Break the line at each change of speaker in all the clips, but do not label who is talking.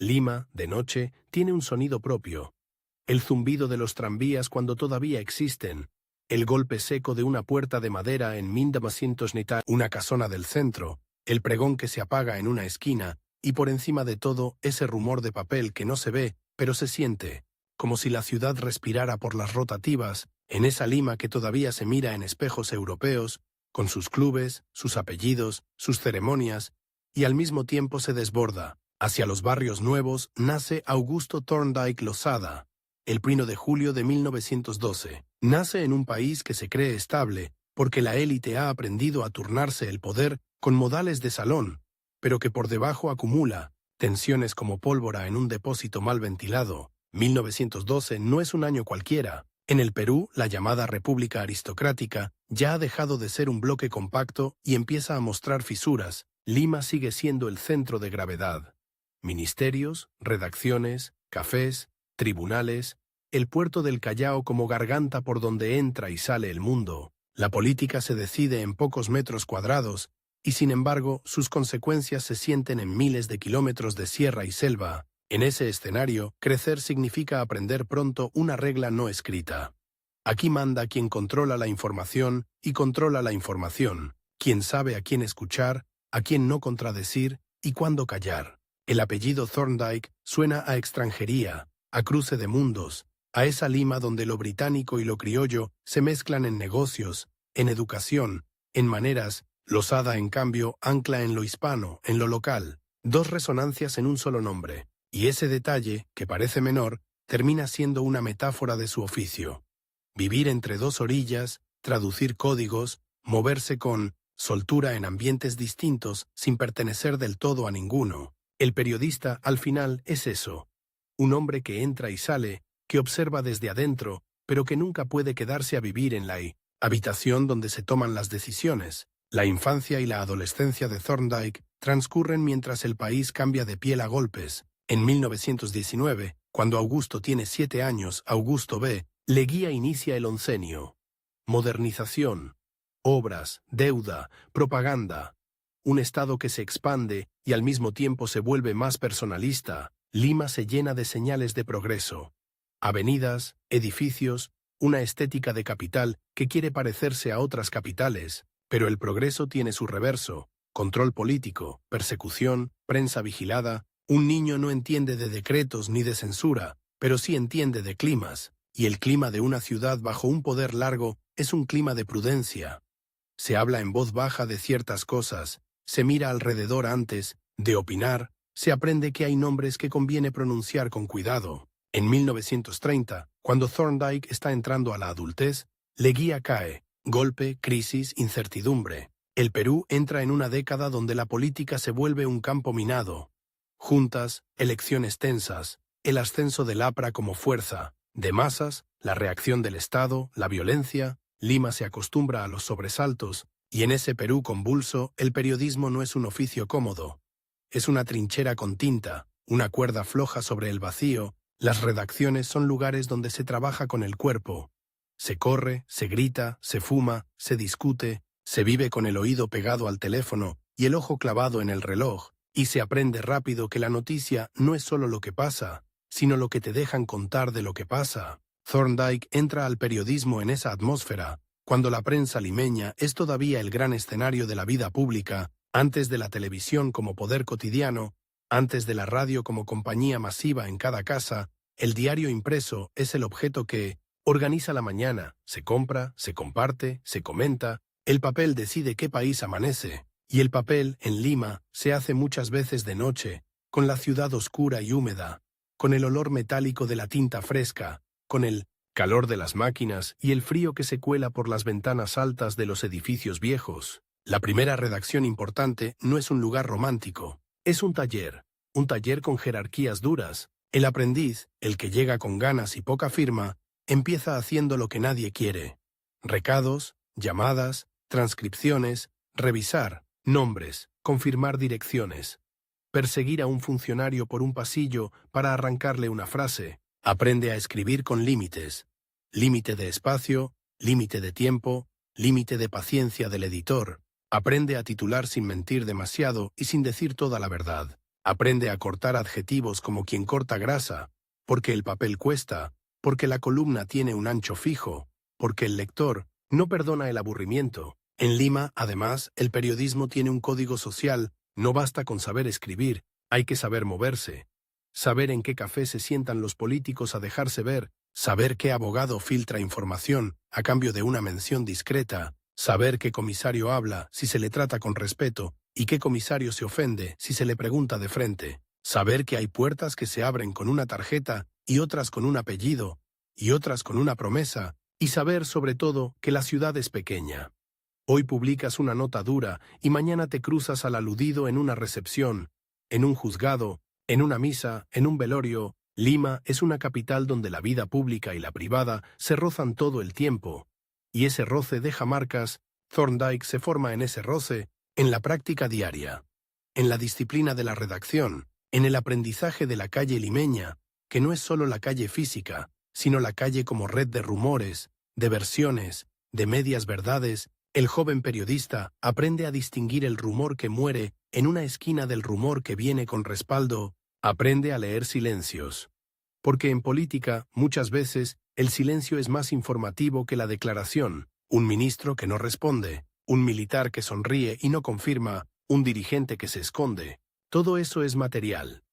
Lima, de noche, tiene un sonido propio. El zumbido de los tranvías cuando todavía existen, el golpe seco de una puerta de madera en 1990, una casona del centro, el pregón que se apaga en una esquina, y por encima de todo ese rumor de papel que no se ve, pero se siente, como si la ciudad respirara por las rotativas, en esa Lima que todavía se mira en espejos europeos, con sus clubes, sus apellidos, sus ceremonias, y al mismo tiempo se desborda. Hacia los barrios nuevos nace Augusto Thorndike Losada, el 1 de julio de 1912. Nace en un país que se cree estable, porque la élite ha aprendido a turnarse el poder con modales de salón, pero que por debajo acumula tensiones como pólvora en un depósito mal ventilado. 1912 no es un año cualquiera. En el Perú, la llamada República Aristocrática ya ha dejado de ser un bloque compacto y empieza a mostrar fisuras. Lima sigue siendo el centro de gravedad. Ministerios, redacciones, cafés, tribunales, el puerto del Callao como garganta por donde entra y sale el mundo. La política se decide en pocos metros cuadrados y, sin embargo, sus consecuencias se sienten en miles de kilómetros de sierra y selva. En ese escenario, crecer significa aprender pronto una regla no escrita. Aquí manda quien controla la información y controla la información, quien sabe a quién escuchar, a quién no contradecir y cuándo callar. El apellido Thorndike suena a extranjería, a cruce de mundos, a esa Lima donde lo británico y lo criollo se mezclan en negocios, en educación, en maneras. Losada, en cambio, ancla en lo hispano, en lo local, dos resonancias en un solo nombre. Y ese detalle, que parece menor, termina siendo una metáfora de su oficio. Vivir entre dos orillas, traducir códigos, moverse con soltura en ambientes distintos sin pertenecer del todo a ninguno. El periodista, al final, es eso. Un hombre que entra y sale, que observa desde adentro, pero que nunca puede quedarse a vivir en la habitación donde se toman las decisiones. La infancia y la adolescencia de Thorndike transcurren mientras el país cambia de piel a golpes. En 1919, cuando Augusto tiene 7 años, Augusto B. Leguía inicia el oncenio. Modernización, obras, deuda, propaganda. Un Estado que se expande y al mismo tiempo se vuelve más personalista. Lima se llena de señales de progreso. Avenidas, edificios, una estética de capital que quiere parecerse a otras capitales. Pero el progreso tiene su reverso: control político, persecución, prensa vigilada. Un niño no entiende de decretos ni de censura, pero sí entiende de climas, y el clima de una ciudad bajo un poder largo es un clima de prudencia. Se habla en voz baja de ciertas cosas, se mira alrededor antes de opinar, se aprende que hay nombres que conviene pronunciar con cuidado. En 1930, cuando Thorndike está entrando a la adultez, Leguía cae. Golpe, crisis, incertidumbre. El Perú entra en una década donde la política se vuelve un campo minado. Juntas, elecciones tensas, el ascenso del APRA como fuerza, de masas, la reacción del Estado, la violencia. Lima se acostumbra a los sobresaltos, y en ese Perú convulso, el periodismo no es un oficio cómodo. Es una trinchera con tinta, una cuerda floja sobre el vacío. Las redacciones son lugares donde se trabaja con el cuerpo. Se corre, se grita, se fuma, se discute, se vive con el oído pegado al teléfono y el ojo clavado en el reloj, y se aprende rápido que la noticia no es solo lo que pasa, sino lo que te dejan contar de lo que pasa. Thorndike entra al periodismo en esa atmósfera, cuando la prensa limeña es todavía el gran escenario de la vida pública, antes de la televisión como poder cotidiano, antes de la radio como compañía masiva en cada casa. El diario impreso es el objeto que organiza la mañana, se compra, se comparte, se comenta. El papel decide qué país amanece, y el papel, en Lima, se hace muchas veces de noche, con la ciudad oscura y húmeda, con el olor metálico de la tinta fresca, con el calor de las máquinas y el frío que se cuela por las ventanas altas de los edificios viejos. La primera redacción importante no es un lugar romántico, es un taller con jerarquías duras. El aprendiz, el que llega con ganas y poca firma, empieza haciendo lo que nadie quiere: recados, llamadas, transcripciones, revisar nombres, confirmar direcciones, perseguir a un funcionario por un pasillo para arrancarle una frase. Aprende a escribir con límites: límite de espacio, límite de tiempo, límite de paciencia del editor. Aprende a titular sin mentir demasiado y sin decir toda la verdad. Aprende a cortar adjetivos como quien corta grasa, porque el papel cuesta, porque la columna tiene un ancho fijo, porque el lector no perdona el aburrimiento. En Lima, además, el periodismo tiene un código social, no basta con saber escribir, hay que saber moverse. Saber en qué café se sientan los políticos a dejarse ver, saber qué abogado filtra información a cambio de una mención discreta, saber qué comisario habla si se le trata con respeto y qué comisario se ofende si se le pregunta de frente, saber que hay puertas que se abren con una tarjeta y otras con un apellido y otras con una promesa, y saber sobre todo que la ciudad es pequeña. Hoy publicas una nota dura y mañana te cruzas al aludido en una recepción, en un juzgado, en una misa, en un velorio. Lima es una capital donde la vida pública y la privada se rozan todo el tiempo, y ese roce deja marcas. Thorndike se forma en ese roce, en la práctica diaria, en la disciplina de la redacción, en el aprendizaje de la calle limeña, que no es solo la calle física, sino la calle como red de rumores, de versiones, de medias verdades. El joven periodista aprende a distinguir el rumor que muere en una esquina del rumor que viene con respaldo, aprende a leer silencios. Porque en política, muchas veces, el silencio es más informativo que la declaración. Un ministro que no responde, un militar que sonríe y no confirma, un dirigente que se esconde. Todo eso es material.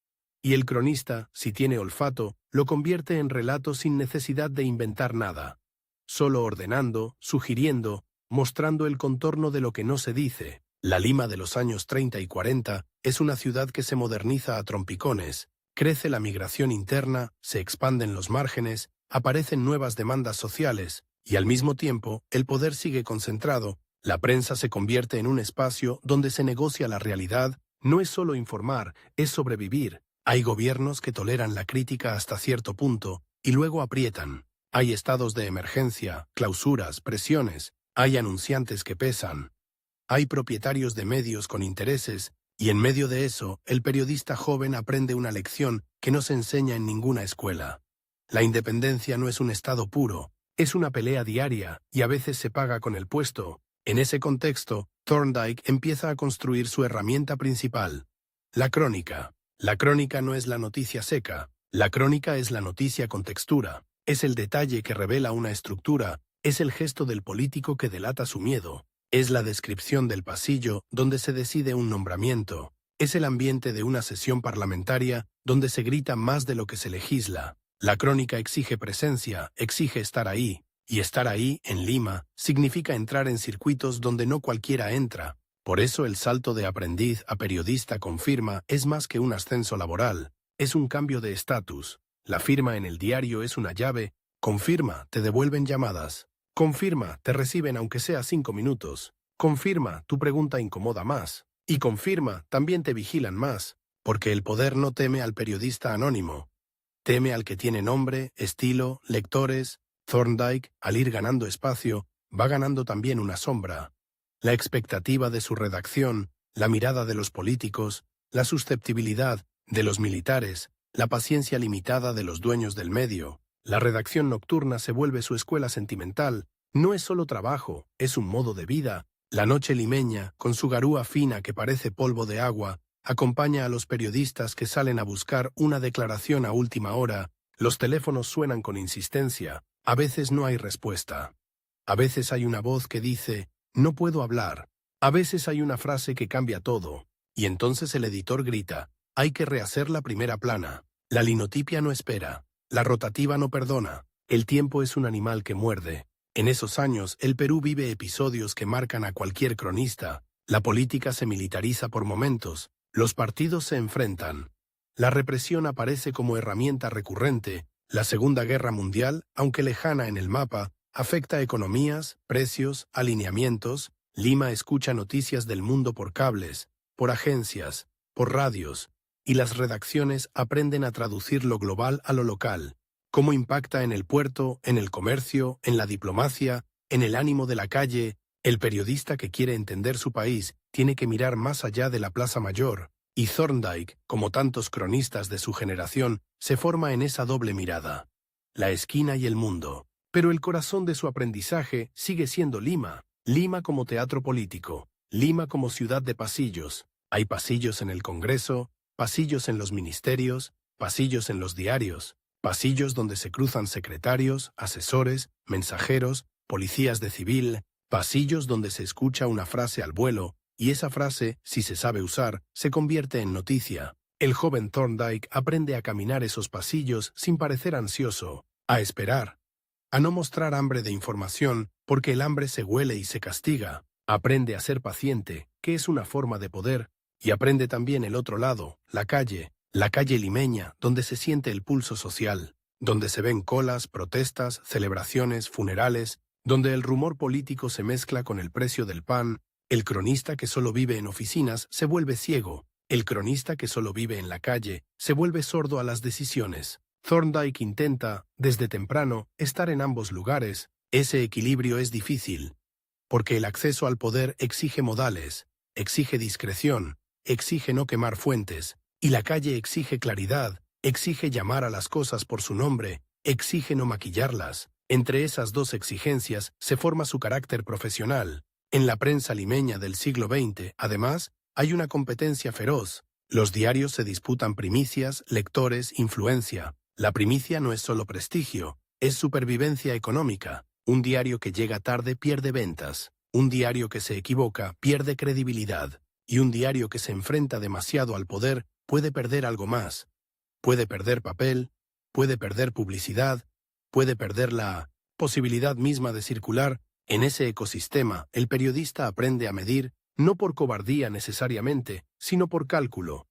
Y el cronista, si tiene olfato, lo convierte en relato sin necesidad de inventar nada. Solo ordenando, sugiriendo, mostrando el contorno de lo que no se dice. La Lima de los años 30 y 40 es una ciudad que se moderniza a trompicones, crece la migración interna, se expanden los márgenes, aparecen nuevas demandas sociales, y al mismo tiempo el poder sigue concentrado. La prensa se convierte en un espacio donde se negocia la realidad, no es solo informar, es sobrevivir. Hay gobiernos que toleran la crítica hasta cierto punto, y luego aprietan. Hay estados de emergencia, clausuras, presiones. Hay anunciantes que pesan, hay propietarios de medios con intereses, y en medio de eso, el periodista joven aprende una lección que no se enseña en ninguna escuela. La independencia no es un estado puro, es una pelea diaria, y a veces se paga con el puesto. En ese contexto, Thorndike empieza a construir su herramienta principal, la crónica. La crónica no es la noticia seca, la crónica es la noticia con textura, es el detalle que revela una estructura. Es el gesto del político que delata su miedo. Es la descripción del pasillo donde se decide un nombramiento. Es el ambiente de una sesión parlamentaria donde se grita más de lo que se legisla. La crónica exige presencia, exige estar ahí. Y estar ahí, en Lima, significa entrar en circuitos donde no cualquiera entra. Por eso el salto de aprendiz a periodista con firma es más que un ascenso laboral. Es un cambio de estatus. La firma en el diario es una llave. Con firma te devuelven llamadas. Confirma, te reciben aunque sea 5 minutos. Confirma, tu pregunta incomoda más. Y confirma, también te vigilan más. Porque el poder no teme al periodista anónimo. Teme al que tiene nombre, estilo, lectores. Thorndike, al ir ganando espacio, va ganando también una sombra. La expectativa de su redacción, la mirada de los políticos, la susceptibilidad de los militares, la paciencia limitada de los dueños del medio. La redacción nocturna se vuelve su escuela sentimental. No es solo trabajo, es un modo de vida. La noche limeña, con su garúa fina que parece polvo de agua, acompaña a los periodistas que salen a buscar una declaración a última hora. Los teléfonos suenan con insistencia. A veces no hay respuesta. A veces hay una voz que dice, no puedo hablar. A veces hay una frase que cambia todo. Y entonces el editor grita, hay que rehacer la primera plana. La linotipia no espera. La rotativa no perdona. El tiempo es un animal que muerde. En esos años, el Perú vive episodios que marcan a cualquier cronista. La política se militariza por momentos. Los partidos se enfrentan. La represión aparece como herramienta recurrente. La Segunda Guerra Mundial, aunque lejana en el mapa, afecta economías, precios, alineamientos. Lima escucha noticias del mundo por cables, por agencias, por radios. Y las redacciones aprenden a traducir lo global a lo local. Cómo impacta en el puerto, en el comercio, en la diplomacia, en el ánimo de la calle. El periodista que quiere entender su país tiene que mirar más allá de la Plaza Mayor. Y Thorndike, como tantos cronistas de su generación, se forma en esa doble mirada. La esquina y el mundo. Pero el corazón de su aprendizaje sigue siendo Lima. Lima como teatro político. Lima como ciudad de pasillos. Hay pasillos en el Congreso, pasillos en los ministerios, pasillos en los diarios, pasillos donde se cruzan secretarios, asesores, mensajeros, policías de civil, pasillos donde se escucha una frase al vuelo, y esa frase, si se sabe usar, se convierte en noticia. El joven Thorndike aprende a caminar esos pasillos sin parecer ansioso, a esperar, a no mostrar hambre de información, porque el hambre se huele y se castiga. Aprende a ser paciente, que es una forma de poder, y aprende también el otro lado, la calle limeña, donde se siente el pulso social, donde se ven colas, protestas, celebraciones, funerales, donde el rumor político se mezcla con el precio del pan. El cronista que solo vive en oficinas se vuelve ciego. El cronista que solo vive en la calle se vuelve sordo a las decisiones. Thorndike intenta, desde temprano, estar en ambos lugares. Ese equilibrio es difícil, porque el acceso al poder exige modales, exige discreción, exige no quemar fuentes, y la calle exige claridad, exige llamar a las cosas por su nombre, exige no maquillarlas. Entre esas dos exigencias se forma su carácter profesional. En la prensa limeña del siglo XX, además, hay una competencia feroz. Los diarios se disputan primicias, lectores, influencia. La primicia no es solo prestigio, es supervivencia económica. Un diario que llega tarde pierde ventas. Un diario que se equivoca pierde credibilidad. Y un diario que se enfrenta demasiado al poder puede perder algo más. Puede perder papel, puede perder publicidad, puede perder la posibilidad misma de circular. En ese ecosistema, el periodista aprende a medir, no por cobardía necesariamente, sino por cálculo.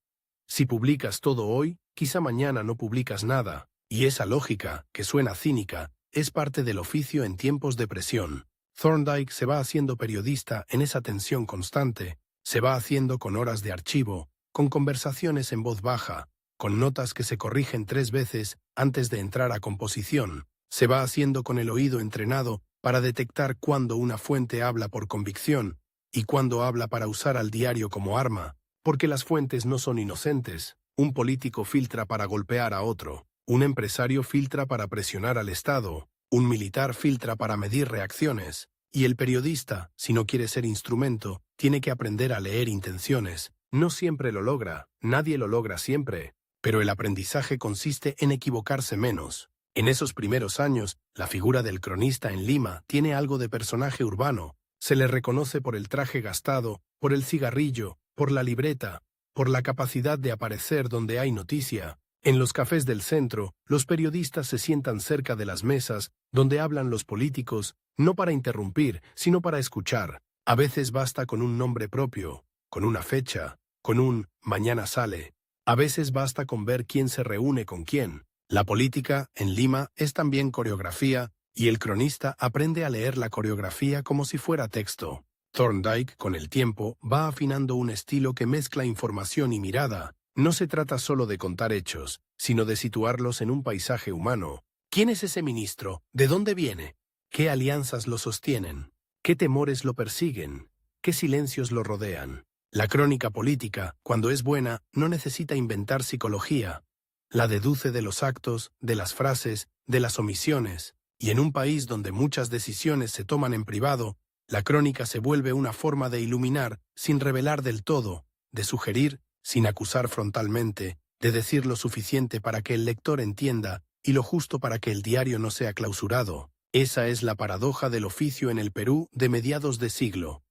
Si publicas todo hoy, quizá mañana no publicas nada, y esa lógica, que suena cínica, es parte del oficio en tiempos de presión. Thorndike se va haciendo periodista en esa tensión constante, se va haciendo con horas de archivo, con conversaciones en voz baja, con notas que se corrigen 3 veces antes de entrar a composición, se va haciendo con el oído entrenado para detectar cuándo una fuente habla por convicción y cuándo habla para usar al diario como arma, porque las fuentes no son inocentes. Un político filtra para golpear a otro, un empresario filtra para presionar al Estado, un militar filtra para medir reacciones, y el periodista, si no quiere ser instrumento, tiene que aprender a leer intenciones. No siempre lo logra, nadie lo logra siempre, pero el aprendizaje consiste en equivocarse menos. En esos primeros años, la figura del cronista en Lima tiene algo de personaje urbano. Se le reconoce por el traje gastado, por el cigarrillo, por la libreta, por la capacidad de aparecer donde hay noticia. En los cafés del centro, los periodistas se sientan cerca de las mesas donde hablan los políticos, no para interrumpir, sino para escuchar. A veces basta con un nombre propio, con una fecha, con un «mañana sale». A veces basta con ver quién se reúne con quién. La política, en Lima, es también coreografía, y el cronista aprende a leer la coreografía como si fuera texto. Thorndike, con el tiempo, va afinando un estilo que mezcla información y mirada. No se trata solo de contar hechos, sino de situarlos en un paisaje humano. ¿Quién es ese ministro? ¿De dónde viene? ¿Qué alianzas lo sostienen? ¿Qué temores lo persiguen? ¿Qué silencios lo rodean? La crónica política, cuando es buena, no necesita inventar psicología. La deduce de los actos, de las frases, de las omisiones. Y en un país donde muchas decisiones se toman en privado, la crónica se vuelve una forma de iluminar sin revelar del todo, de sugerir sin acusar frontalmente, de decir lo suficiente para que el lector entienda y lo justo para que el diario no sea clausurado. Esa es la paradoja del oficio en el Perú de mediados de siglo.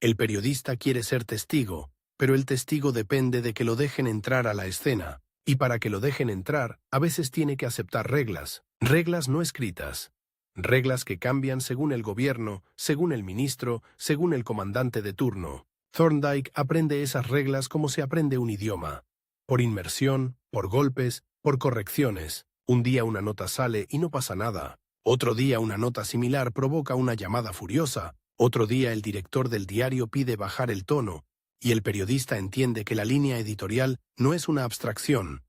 El periodista quiere ser testigo, pero el testigo depende de que lo dejen entrar a la escena, y para que lo dejen entrar, a veces tiene que aceptar reglas no escritas. Reglas que cambian según el gobierno, según el ministro, según el comandante de turno. Thorndike aprende esas reglas como se aprende un idioma. Por inmersión, por golpes, por correcciones. Un día una nota sale y no pasa nada. Otro día una nota similar provoca una llamada furiosa. Otro día el director del diario pide bajar el tono. Y el periodista entiende que la línea editorial no es una abstracción.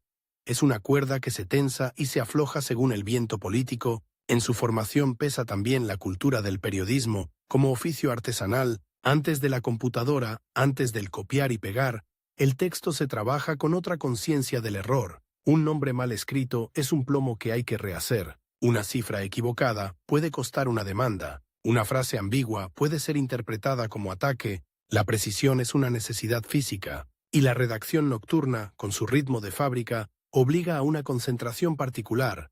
Es una cuerda que se tensa y se afloja según el viento político. En su formación pesa también la cultura del periodismo, como oficio artesanal. Antes de la computadora, antes del copiar y pegar, el texto se trabaja con otra conciencia del error. Un nombre mal escrito es un plomo que hay que rehacer. Una cifra equivocada puede costar una demanda. Una frase ambigua puede ser interpretada como ataque. La precisión es una necesidad física. Y la redacción nocturna, con su ritmo de fábrica, obliga a una concentración particular.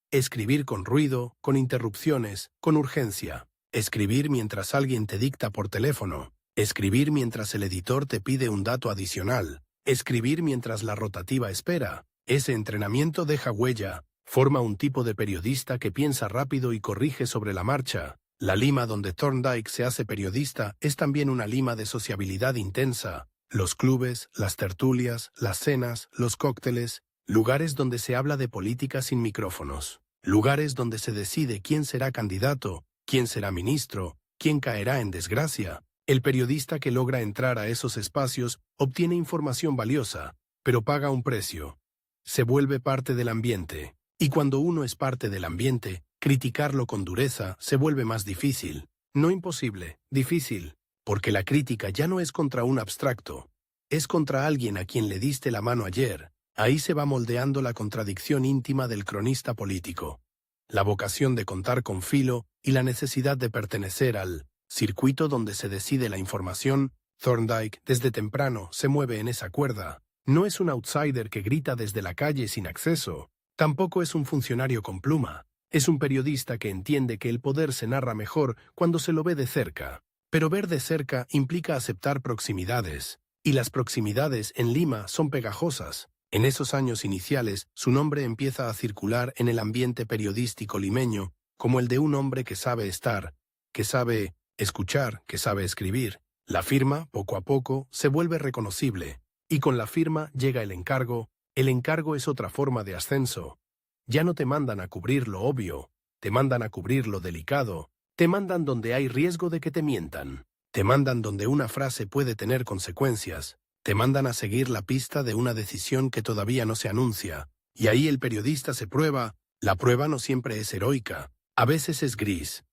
Escribir con ruido, con interrupciones, con urgencia. Escribir mientras alguien te dicta por teléfono. Escribir mientras el editor te pide un dato adicional. Escribir mientras la rotativa espera. Ese entrenamiento deja huella. Forma un tipo de periodista que piensa rápido y corrige sobre la marcha. La Lima donde Thorndike se hace periodista es también una Lima de sociabilidad intensa. Los clubes, las tertulias, las cenas, los cócteles, lugares donde se habla de política sin micrófonos. Lugares donde se decide quién será candidato, quién será ministro, quién caerá en desgracia. El periodista que logra entrar a esos espacios obtiene información valiosa, pero paga un precio. Se vuelve parte del ambiente. Y cuando uno es parte del ambiente, criticarlo con dureza se vuelve más difícil. No imposible, difícil. Porque la crítica ya no es contra un abstracto. Es contra alguien a quien le diste la mano ayer. Ahí se va moldeando la contradicción íntima del cronista político. La vocación de contar con filo y la necesidad de pertenecer al circuito donde se decide la información. Thorndike, desde temprano, se mueve en esa cuerda. No es un outsider que grita desde la calle sin acceso. Tampoco es un funcionario con pluma. Es un periodista que entiende que el poder se narra mejor cuando se lo ve de cerca. Pero ver de cerca implica aceptar proximidades. Y las proximidades en Lima son pegajosas. En esos años iniciales, su nombre empieza a circular en el ambiente periodístico limeño como el de un hombre que sabe estar, que sabe escuchar, que sabe escribir. La firma, poco a poco, se vuelve reconocible. Y con la firma llega el encargo. El encargo es otra forma de ascenso. Ya no te mandan a cubrir lo obvio, te mandan a cubrir lo delicado, te mandan donde hay riesgo de que te mientan, te mandan donde una frase puede tener consecuencias, te mandan a seguir la pista de una decisión que todavía no se anuncia, y ahí el periodista se prueba. La prueba no siempre es heroica, a veces es gris,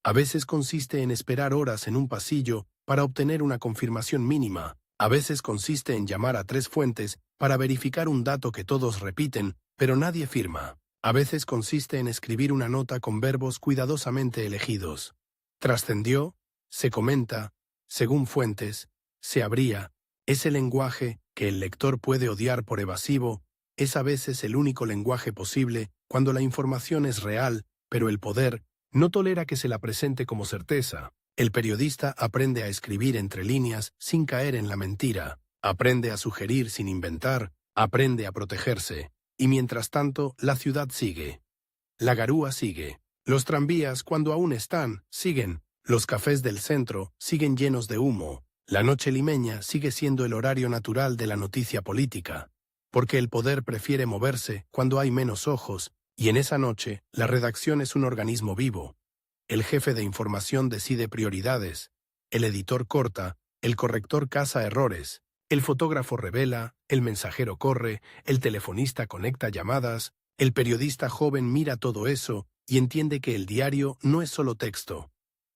a veces consiste en esperar horas en un pasillo para obtener una confirmación mínima, a veces consiste en llamar a 3 fuentes para verificar un dato que todos repiten, pero nadie firma. A veces consiste en escribir una nota con verbos cuidadosamente elegidos. Trascendió, se comenta, según fuentes, se habría. Ese lenguaje, que el lector puede odiar por evasivo, es a veces el único lenguaje posible cuando la información es real, pero el poder no tolera que se la presente como certeza. El periodista aprende a escribir entre líneas sin caer en la mentira, aprende a sugerir sin inventar, aprende a protegerse. Y mientras tanto, la ciudad sigue. La garúa sigue. Los tranvías, cuando aún están, siguen. Los cafés del centro siguen llenos de humo. La noche limeña sigue siendo el horario natural de la noticia política. Porque el poder prefiere moverse cuando hay menos ojos, y en esa noche, la redacción es un organismo vivo. El jefe de información decide prioridades. El editor corta, el corrector caza errores. El fotógrafo revela, el mensajero corre, el telefonista conecta llamadas, el periodista joven mira todo eso y entiende que el diario no es solo texto.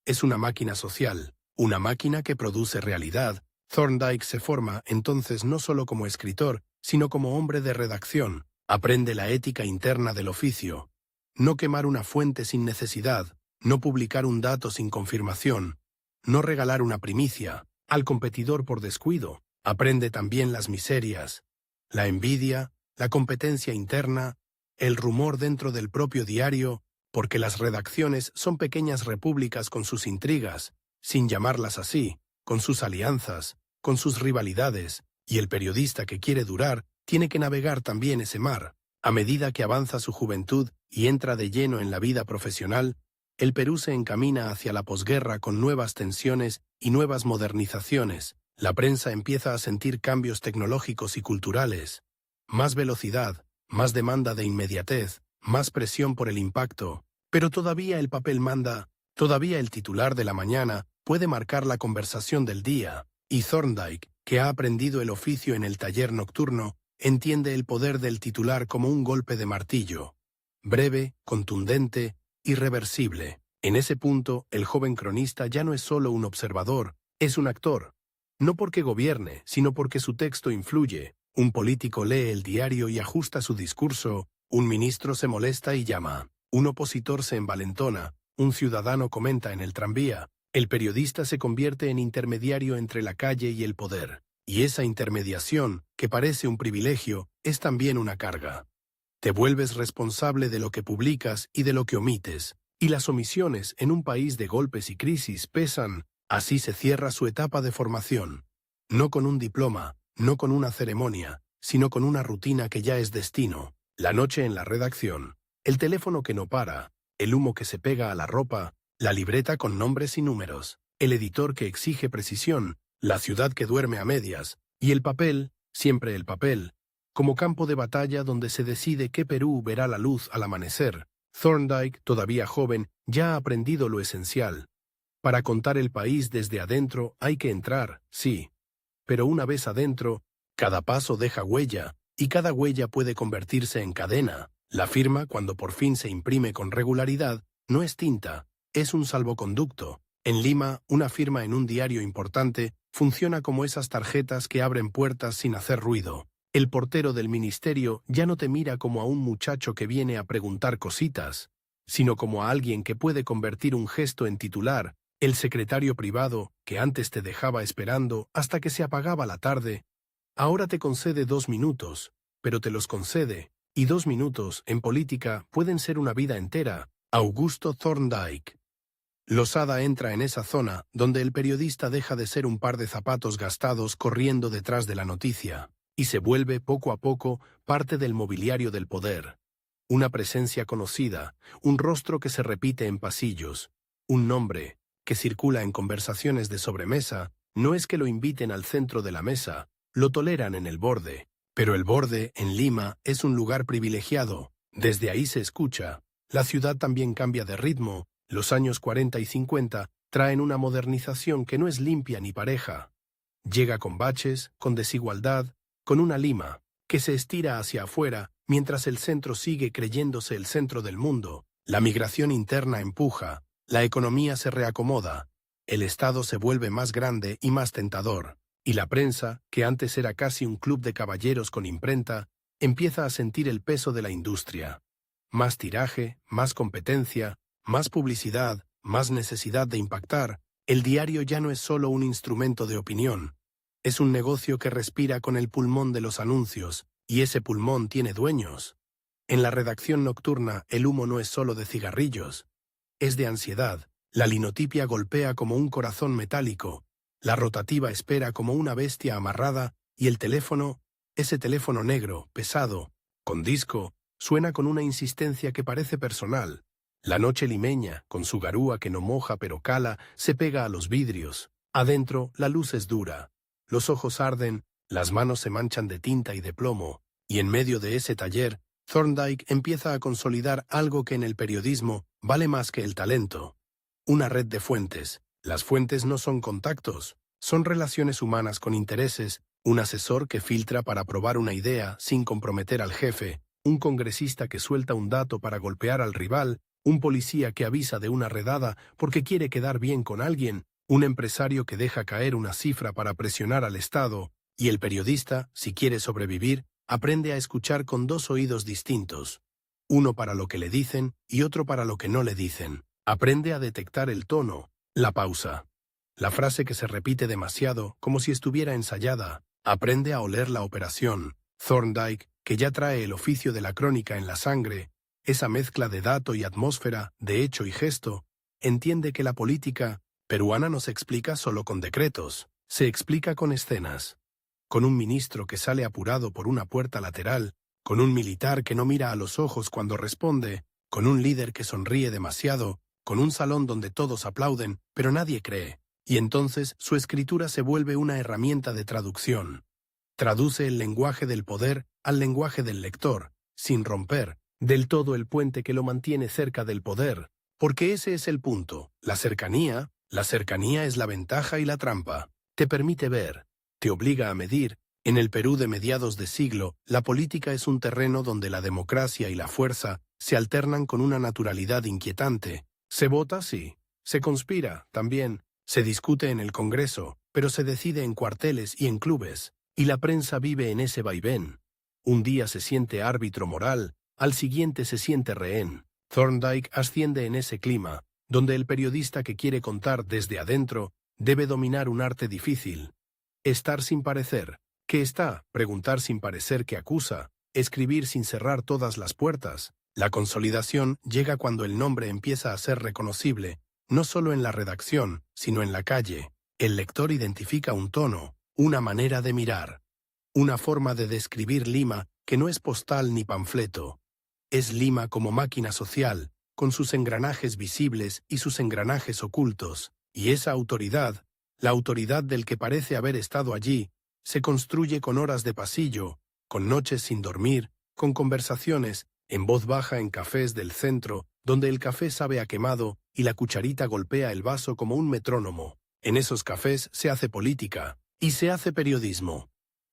Es una máquina social, una máquina que produce realidad. Thorndike se forma entonces no solo como escritor, sino como hombre de redacción. Aprende la ética interna del oficio. No quemar una fuente sin necesidad, no publicar un dato sin confirmación, no regalar una primicia al competidor por descuido. Aprende también las miserias, la envidia, la competencia interna, el rumor dentro del propio diario, porque las redacciones son pequeñas repúblicas con sus intrigas, sin llamarlas así, con sus alianzas, con sus rivalidades, y el periodista que quiere durar tiene que navegar también ese mar. A medida que avanza su juventud y entra de lleno en la vida profesional, el Perú se encamina hacia la posguerra con nuevas tensiones y nuevas modernizaciones. La prensa empieza a sentir cambios tecnológicos y culturales. Más velocidad, más demanda de inmediatez, más presión por el impacto. Pero todavía el papel manda, todavía el titular de la mañana puede marcar la conversación del día. Y Thorndike, que ha aprendido el oficio en el taller nocturno, entiende el poder del titular como un golpe de martillo. Breve, contundente, irreversible. En ese punto, el joven cronista ya no es solo un observador, es un actor. No porque gobierne, sino porque su texto influye. Un político lee el diario y ajusta su discurso, un ministro se molesta y llama, un opositor se envalentona, un ciudadano comenta en el tranvía. El periodista se convierte en intermediario entre la calle y el poder. Y esa intermediación, que parece un privilegio, es también una carga. Te vuelves responsable de lo que publicas y de lo que omites, y las omisiones en un país de golpes y crisis pesan. Así se cierra su etapa de formación. No con un diploma, no con una ceremonia, sino con una rutina que ya es destino. La noche en la redacción, el teléfono que no para, el humo que se pega a la ropa, la libreta con nombres y números, el editor que exige precisión, la ciudad que duerme a medias, y el papel, siempre el papel, como campo de batalla donde se decide qué Perú verá la luz al amanecer. Thorndike, todavía joven, ya ha aprendido lo esencial. Para contar el país desde adentro hay que entrar, sí. Pero una vez adentro, cada paso deja huella, y cada huella puede convertirse en cadena. La firma, cuando por fin se imprime con regularidad, no es tinta, es un salvoconducto. En Lima, una firma en un diario importante funciona como esas tarjetas que abren puertas sin hacer ruido. El portero del ministerio ya no te mira como a un muchacho que viene a preguntar cositas, sino como a alguien que puede convertir un gesto en titular. El secretario privado, que antes te dejaba esperando hasta que se apagaba la tarde, ahora te concede 2 minutos, pero te los concede, y 2 minutos en política pueden ser una vida entera. Augusto Thorndike. Losada entra en esa zona donde el periodista deja de ser un par de zapatos gastados corriendo detrás de la noticia, y se vuelve poco a poco parte del mobiliario del poder. Una presencia conocida, un rostro que se repite en pasillos, un nombre que circula en conversaciones de sobremesa. No es que lo inviten al centro de la mesa, lo toleran en el borde, pero el borde, en Lima, es un lugar privilegiado. Desde ahí se escucha. La ciudad también cambia de ritmo. Los años 40 y 50 traen una modernización que no es limpia ni pareja. Llega con baches, con desigualdad, con una Lima que se estira hacia afuera, mientras el centro sigue creyéndose el centro del mundo. La migración interna empuja, la economía se reacomoda, el Estado se vuelve más grande y más tentador, y la prensa, que antes era casi un club de caballeros con imprenta, empieza a sentir el peso de la industria. Más tiraje, más competencia, más publicidad, más necesidad de impactar. El diario ya no es solo un instrumento de opinión. Es un negocio que respira con el pulmón de los anuncios, y ese pulmón tiene dueños. En la redacción nocturna, el humo no es solo de cigarrillos, es de ansiedad. La linotipia golpea como un corazón metálico, la rotativa espera como una bestia amarrada, y el teléfono, ese teléfono negro, pesado, con disco, suena con una insistencia que parece personal. La noche limeña, con su garúa que no moja pero cala, se pega a los vidrios. Adentro, la luz es dura. Los ojos arden, las manos se manchan de tinta y de plomo, y en medio de ese taller, Thorndike empieza a consolidar algo que en el periodismo vale más que el talento. Una red de fuentes. Las fuentes no son contactos, son relaciones humanas con intereses, un asesor que filtra para probar una idea sin comprometer al jefe, un congresista que suelta un dato para golpear al rival, un policía que avisa de una redada porque quiere quedar bien con alguien, un empresario que deja caer una cifra para presionar al Estado, y el periodista, si quiere sobrevivir, aprende a escuchar con 2 oídos distintos, uno para lo que le dicen y otro para lo que no le dicen. Aprende a detectar el tono, la pausa, la frase que se repite demasiado como si estuviera ensayada. Aprende a oler la operación. Thorndike, que ya trae el oficio de la crónica en la sangre, esa mezcla de dato y atmósfera, de hecho y gesto, entiende que la política peruana no se explica solo con decretos, se explica con escenas. Con un ministro que sale apurado por una puerta lateral, con un militar que no mira a los ojos cuando responde, con un líder que sonríe demasiado, con un salón donde todos aplauden, pero nadie cree. Y entonces su escritura se vuelve una herramienta de traducción. Traduce el lenguaje del poder al lenguaje del lector, sin romper del todo el puente que lo mantiene cerca del poder, porque ese es el punto. La cercanía es la ventaja y la trampa. Te permite ver, te obliga a medir. En el Perú de mediados de siglo, la política es un terreno donde la democracia y la fuerza se alternan con una naturalidad inquietante. Se vota, sí. Se conspira, también. Se discute en el Congreso, pero se decide en cuarteles y en clubes. Y la prensa vive en ese vaivén. Un día se siente árbitro moral, al siguiente se siente rehén. Thorndike asciende en ese clima, donde el periodista que quiere contar desde adentro debe dominar un arte difícil. Estar sin parecer. ¿Qué está? Preguntar sin parecer que acusa. Escribir sin cerrar todas las puertas. La consolidación llega cuando el nombre empieza a ser reconocible, no solo en la redacción, sino en la calle. El lector identifica un tono, una manera de mirar, una forma de describir Lima que no es postal ni panfleto. Es Lima como máquina social, con sus engranajes visibles y sus engranajes ocultos, y esa autoridad, la autoridad del que parece haber estado allí, se construye con horas de pasillo, con noches sin dormir, con conversaciones, en voz baja en cafés del centro, donde el café sabe a quemado y la cucharita golpea el vaso como un metrónomo. En esos cafés se hace política, y se hace periodismo.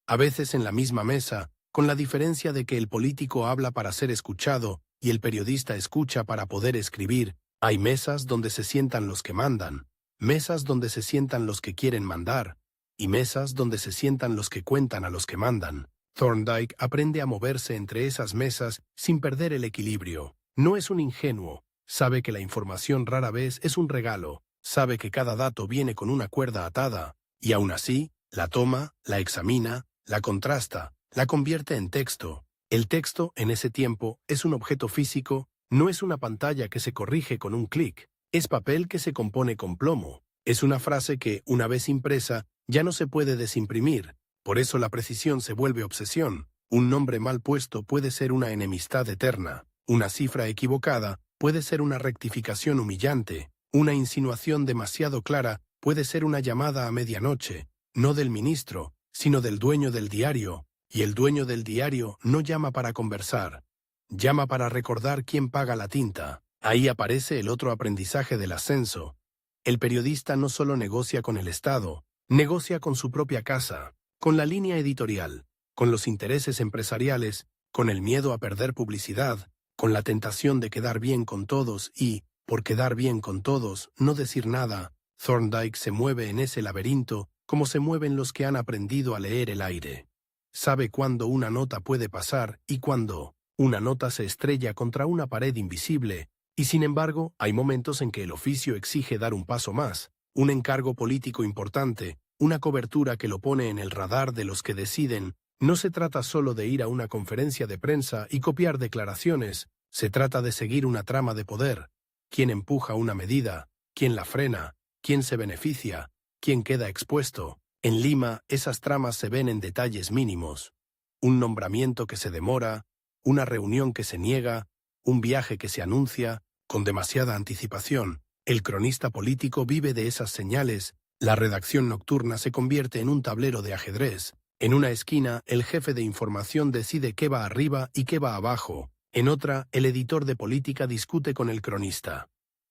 A veces en la misma mesa, con la diferencia de que el político habla para ser escuchado y el periodista escucha para poder escribir. Hay mesas donde se sientan los que mandan, mesas donde se sientan los que quieren mandar, y mesas donde se sientan los que cuentan a los que mandan. Thorndike aprende a moverse entre esas mesas sin perder el equilibrio. No es un ingenuo, sabe que la información rara vez es un regalo, sabe que cada dato viene con una cuerda atada, y aún así, la toma, la examina, la contrasta, la convierte en texto. El texto, en ese tiempo, es un objeto físico, no es una pantalla que se corrige con un clic, es papel que se compone con plomo, es una frase que, una vez impresa, ya no se puede desimprimir, por eso la precisión se vuelve obsesión. Un nombre mal puesto puede ser una enemistad eterna, una cifra equivocada puede ser una rectificación humillante, una insinuación demasiado clara puede ser una llamada a medianoche, no del ministro, sino del dueño del diario, y el dueño del diario no llama para conversar, llama para recordar quién paga la tinta. Ahí aparece el otro aprendizaje del ascenso. El periodista no solo negocia con el Estado, negocia con su propia casa, con la línea editorial, con los intereses empresariales, con el miedo a perder publicidad, con la tentación de quedar bien con todos y, por quedar bien con todos, no decir nada. Thorndike se mueve en ese laberinto como se mueven los que han aprendido a leer el aire. Sabe cuándo una nota puede pasar y cuándo una nota se estrella contra una pared invisible, y sin embargo hay momentos en que el oficio exige dar un paso más, un encargo político importante, una cobertura que lo pone en el radar de los que deciden. No se trata solo de ir a una conferencia de prensa y copiar declaraciones, se trata de seguir una trama de poder. ¿Quién empuja una medida? ¿Quién la frena? ¿Quién se beneficia? ¿Quién queda expuesto? En Lima, esas tramas se ven en detalles mínimos. Un nombramiento que se demora, una reunión que se niega, un viaje que se anuncia, con demasiada anticipación. El cronista político vive de esas señales. La redacción nocturna se convierte en un tablero de ajedrez. En una esquina, el jefe de información decide qué va arriba y qué va abajo. En otra, el editor de política discute con el cronista.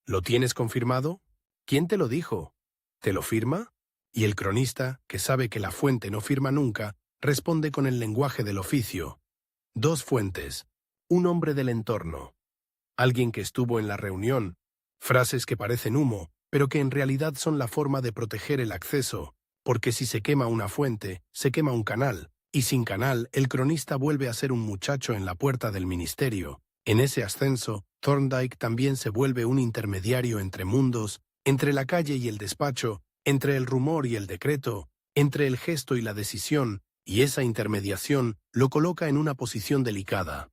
¿Lo tienes confirmado? ¿Quién te lo dijo? ¿Te lo firma? Y el cronista, que sabe que la fuente no firma nunca, responde con el lenguaje del oficio. Dos fuentes. Un hombre del entorno. Alguien que estuvo en la reunión. Frases que parecen humo, pero que en realidad son la forma de proteger el acceso, porque si se quema una fuente, se quema un canal, y sin canal el cronista vuelve a ser un muchacho en la puerta del ministerio. En ese ascenso, Thorndike también se vuelve un intermediario entre mundos, entre la calle y el despacho, entre el rumor y el decreto, entre el gesto y la decisión, y esa intermediación lo coloca en una posición delicada.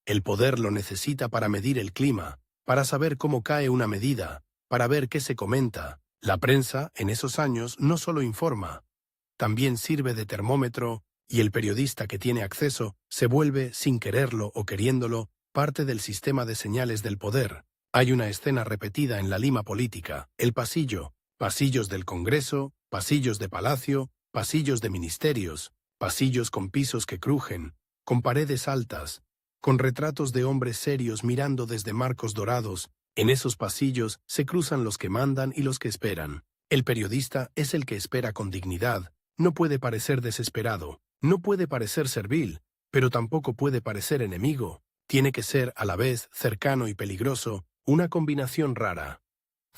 El poder lo necesita para medir el clima, para saber cómo cae una medida, para ver qué se comenta. La prensa, en esos años, no solo informa, también sirve de termómetro, y el periodista que tiene acceso se vuelve, sin quererlo o queriéndolo, parte del sistema de señales del poder. Hay una escena repetida en la Lima política: el pasillo, pasillos del Congreso, pasillos de Palacio, pasillos de ministerios, pasillos con pisos que crujen, con paredes altas, con retratos de hombres serios mirando desde marcos dorados. En esos pasillos se cruzan los que mandan y los que esperan. El periodista es el que espera con dignidad, no puede parecer desesperado, no puede parecer servil, pero tampoco puede parecer enemigo. Tiene que ser a la vez cercano y peligroso, una combinación rara.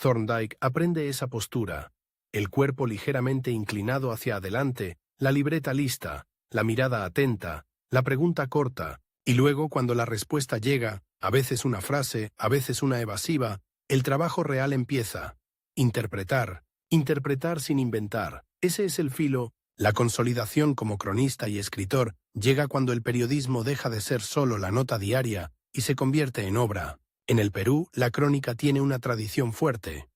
Thorndike aprende esa postura, el cuerpo ligeramente inclinado hacia adelante, la libreta lista, la mirada atenta, la pregunta corta, y luego cuando la respuesta llega, a veces una frase, a veces una evasiva, el trabajo real empieza. Interpretar, interpretar sin inventar, ese es el filo, La consolidación como cronista y escritor llega cuando el periodismo deja de ser solo la nota diaria y se convierte en obra. En el Perú, la crónica tiene una tradición fuerte.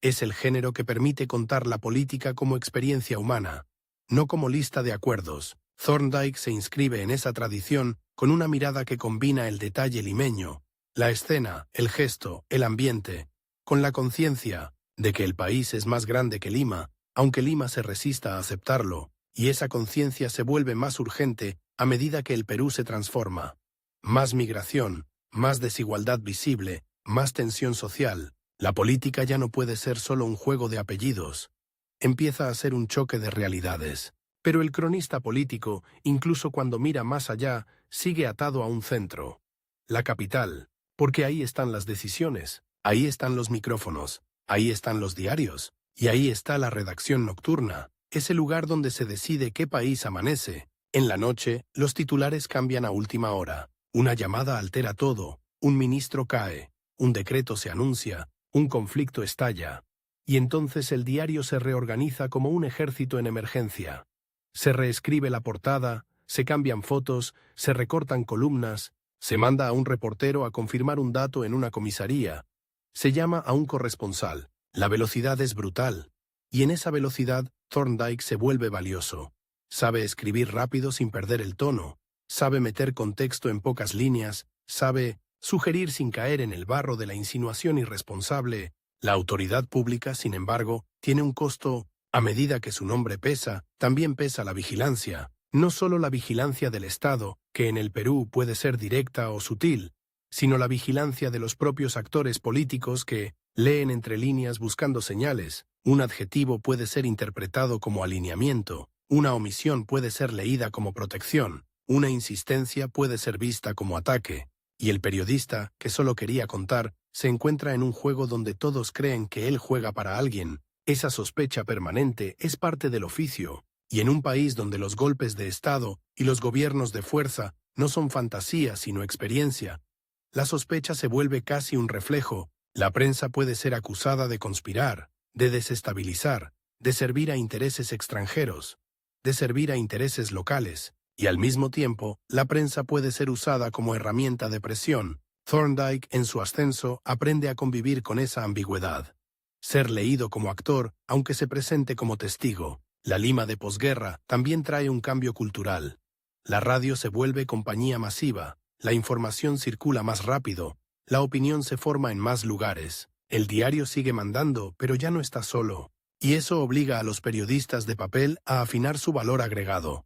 Es el género que permite contar la política como experiencia humana, no como lista de acuerdos. Thorndike se inscribe en esa tradición con una mirada que combina el detalle limeño, la escena, el gesto, el ambiente, con la conciencia de que el país es más grande que Lima, aunque Lima se resista a aceptarlo, y esa conciencia se vuelve más urgente a medida que el Perú se transforma. Más migración, más desigualdad visible, más tensión social. La política ya no puede ser solo un juego de apellidos. Empieza a ser un choque de realidades. Pero el cronista político, incluso cuando mira más allá, sigue atado a un centro. La capital, porque ahí están las decisiones, ahí están los micrófonos, ahí están los diarios, y ahí está la redacción nocturna, ese lugar donde se decide qué país amanece. En la noche, los titulares cambian a última hora. Una llamada altera todo, un ministro cae, un decreto se anuncia, un conflicto estalla. Y entonces el diario se reorganiza como un ejército en emergencia. Se reescribe la portada, se cambian fotos, se recortan columnas, se manda a un reportero a confirmar un dato en una comisaría, se llama a un corresponsal. La velocidad es brutal, y en esa velocidad Thorndike se vuelve valioso. Sabe escribir rápido sin perder el tono, sabe meter contexto en pocas líneas, sabe sugerir sin caer en el barro de la insinuación irresponsable. La autoridad pública, sin embargo, tiene un costo. A medida que su nombre pesa, también pesa la vigilancia, no solo la vigilancia del Estado, que en el Perú puede ser directa o sutil, sino la vigilancia de los propios actores políticos que leen entre líneas buscando señales. Un adjetivo puede ser interpretado como alineamiento, una omisión puede ser leída como protección, una insistencia puede ser vista como ataque, y el periodista, que solo quería contar, se encuentra en un juego donde todos creen que él juega para alguien. Esa sospecha permanente es parte del oficio, y en un país donde los golpes de Estado y los gobiernos de fuerza no son fantasía sino experiencia, la sospecha se vuelve casi un reflejo. La prensa puede ser acusada de conspirar, de desestabilizar, de servir a intereses extranjeros, de servir a intereses locales, y al mismo tiempo, la prensa puede ser usada como herramienta de presión. Thorndike, en su ascenso, aprende a convivir con esa ambigüedad. Ser leído como actor, aunque se presente como testigo. La Lima de posguerra también trae un cambio cultural. La radio se vuelve compañía masiva, la información circula más rápido, la opinión se forma en más lugares. El diario sigue mandando, pero ya no está solo. Y eso obliga a los periodistas de papel a afinar su valor agregado.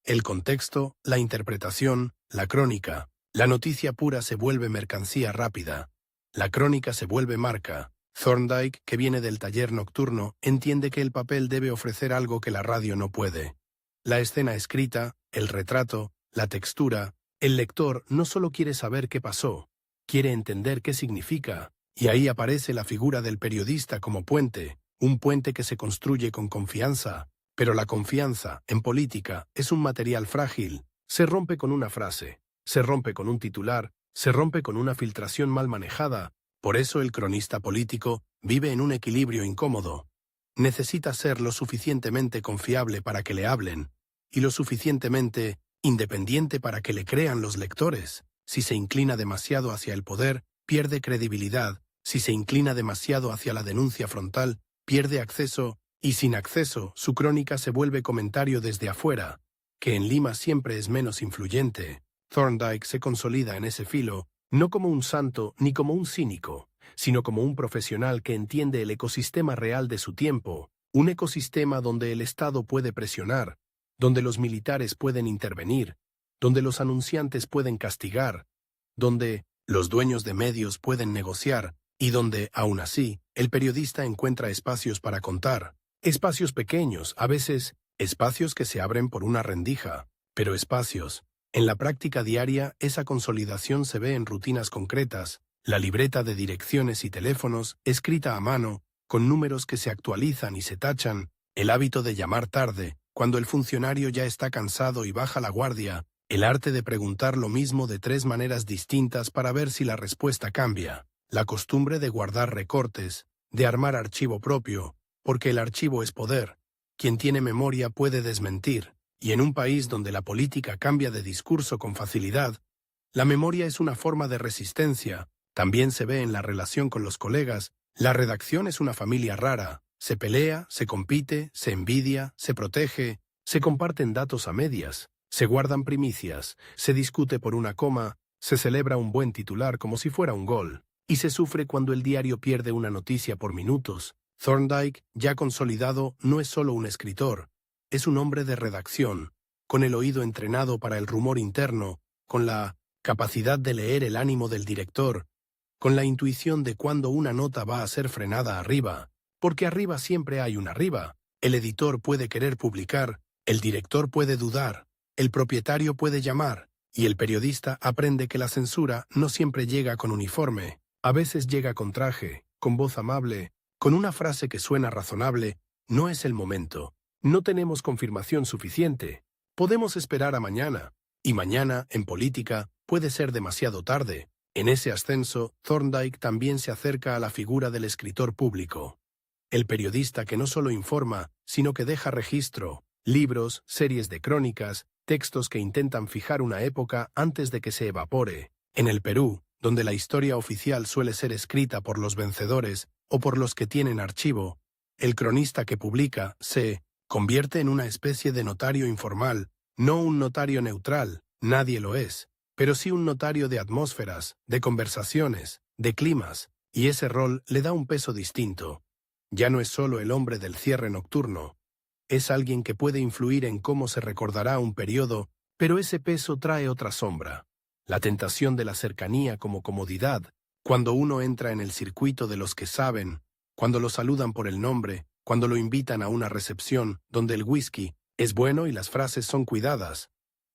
El contexto, la interpretación, la crónica. La noticia pura se vuelve mercancía rápida. La crónica se vuelve marca. Thorndike, que viene del taller nocturno, entiende que el papel debe ofrecer algo que la radio no puede. La escena escrita, el retrato, la textura. El lector no solo quiere saber qué pasó, quiere entender qué significa, y ahí aparece la figura del periodista como puente, un puente que se construye con confianza. Pero la confianza, en política, es un material frágil. Se rompe con una frase, se rompe con un titular, se rompe con una filtración mal manejada. Por eso el cronista político vive en un equilibrio incómodo. Necesita ser lo suficientemente confiable para que le hablen, y lo suficientemente independiente para que le crean los lectores. Si se inclina demasiado hacia el poder, pierde credibilidad. Si se inclina demasiado hacia la denuncia frontal, pierde acceso, y sin acceso, su crónica se vuelve comentario desde afuera, que en Lima siempre es menos influyente. Thorndike se consolida en ese filo, no como un santo ni como un cínico, sino como un profesional que entiende el ecosistema real de su tiempo, un ecosistema donde el Estado puede presionar, donde los militares pueden intervenir, donde los anunciantes pueden castigar, donde los dueños de medios pueden negociar, y donde, aún así, el periodista encuentra espacios para contar. Espacios pequeños, a veces, espacios que se abren por una rendija, pero espacios. En la práctica diaria, esa consolidación se ve en rutinas concretas, la libreta de direcciones y teléfonos, escrita a mano, con números que se actualizan y se tachan, el hábito de llamar tarde, cuando el funcionario ya está cansado y baja la guardia, el arte de preguntar lo mismo de 3 maneras distintas para ver si la respuesta cambia, la costumbre de guardar recortes, de armar archivo propio, porque el archivo es poder, Quien tiene memoria puede desmentir, y en un país donde la política cambia de discurso con facilidad, la memoria es una forma de resistencia. También se ve en la relación con los colegas. La redacción es una familia rara. Se pelea, se compite, se envidia, se protege, se comparten datos a medias, se guardan primicias, se discute por una coma, se celebra un buen titular como si fuera un gol, y se sufre cuando el diario pierde una noticia por minutos. Thorndike, ya consolidado, no es solo un escritor, es un hombre de redacción, con el oído entrenado para el rumor interno, con la capacidad de leer el ánimo del director, con la intuición de cuándo una nota va a ser frenada arriba, porque arriba siempre hay un arriba. El editor puede querer publicar, el director puede dudar, el propietario puede llamar, y el periodista aprende que la censura no siempre llega con uniforme, a veces llega con traje, con voz amable, con una frase que suena razonable. No es el momento, no tenemos confirmación suficiente, podemos esperar a mañana, y mañana, en política, puede ser demasiado tarde. En ese ascenso, Thorndike también se acerca a la figura del escritor público. El periodista que no solo informa, sino que deja registro, libros, series de crónicas, textos que intentan fijar una época antes de que se evapore. En el Perú, donde la historia oficial suele ser escrita por los vencedores o por los que tienen archivo, el cronista que publica se convierte en una especie de notario informal, no un notario neutral, nadie lo es, pero sí un notario de atmósferas, de conversaciones, de climas, y ese rol le da un peso distinto. Ya no es solo el hombre del cierre nocturno, es alguien que puede influir en cómo se recordará un periodo, pero ese peso trae otra sombra. La tentación de la cercanía como comodidad, cuando uno entra en el circuito de los que saben, cuando lo saludan por el nombre, cuando lo invitan a una recepción donde el whisky es bueno y las frases son cuidadas.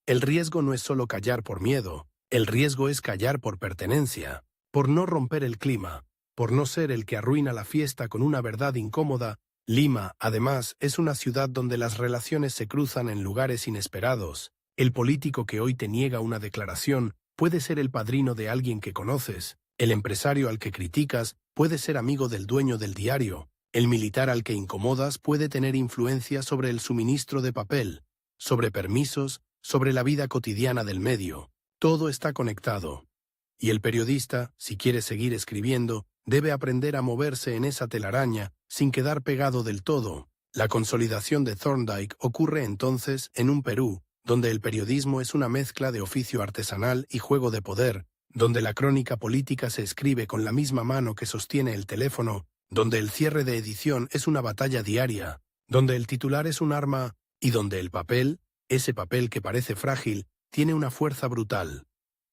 El riesgo no es solo callar por miedo, el riesgo es callar por pertenencia, por no romper el clima, por no ser el que arruina la fiesta con una verdad incómoda. Lima, además, es una ciudad donde las relaciones se cruzan en lugares inesperados. El político que hoy te niega una declaración puede ser el padrino de alguien que conoces. El empresario al que criticas puede ser amigo del dueño del diario. El militar al que incomodas puede tener influencia sobre el suministro de papel, sobre permisos, sobre la vida cotidiana del medio. Todo está conectado. Y el periodista, si quiere seguir escribiendo, debe aprender a moverse en esa telaraña sin quedar pegado del todo. La consolidación de Thorndike ocurre entonces en un Perú, donde el periodismo es una mezcla de oficio artesanal y juego de poder, donde la crónica política se escribe con la misma mano que sostiene el teléfono, donde el cierre de edición es una batalla diaria, donde el titular es un arma, y donde el papel, ese papel que parece frágil, tiene una fuerza brutal.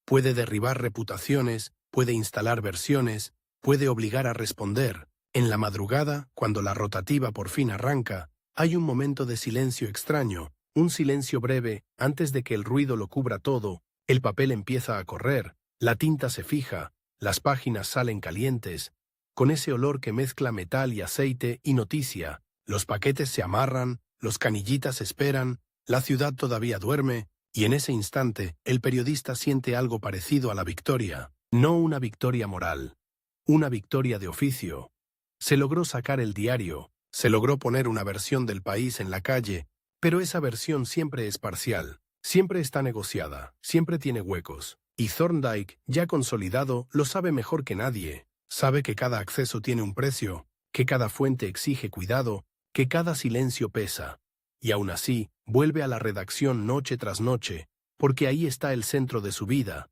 Puede derribar reputaciones, puede instalar versiones, puede obligar a responder. En la madrugada, cuando la rotativa por fin arranca, hay un momento de silencio extraño, un silencio breve, antes de que el ruido lo cubra todo. El papel empieza a correr, la tinta se fija, las páginas salen calientes, con ese olor que mezcla metal y aceite y noticia. Los paquetes se amarran, los canillitas esperan, la ciudad todavía duerme, y en ese instante el periodista siente algo parecido a la victoria. No una victoria moral, una victoria de oficio. Se logró sacar el diario, se logró poner una versión del país en la calle, pero esa versión siempre es parcial, siempre está negociada, siempre tiene huecos. Y Thorndike, ya consolidado, lo sabe mejor que nadie. Sabe que cada acceso tiene un precio, que cada fuente exige cuidado, que cada silencio pesa. Y aún así, vuelve a la redacción noche tras noche, porque ahí está el centro de su vida.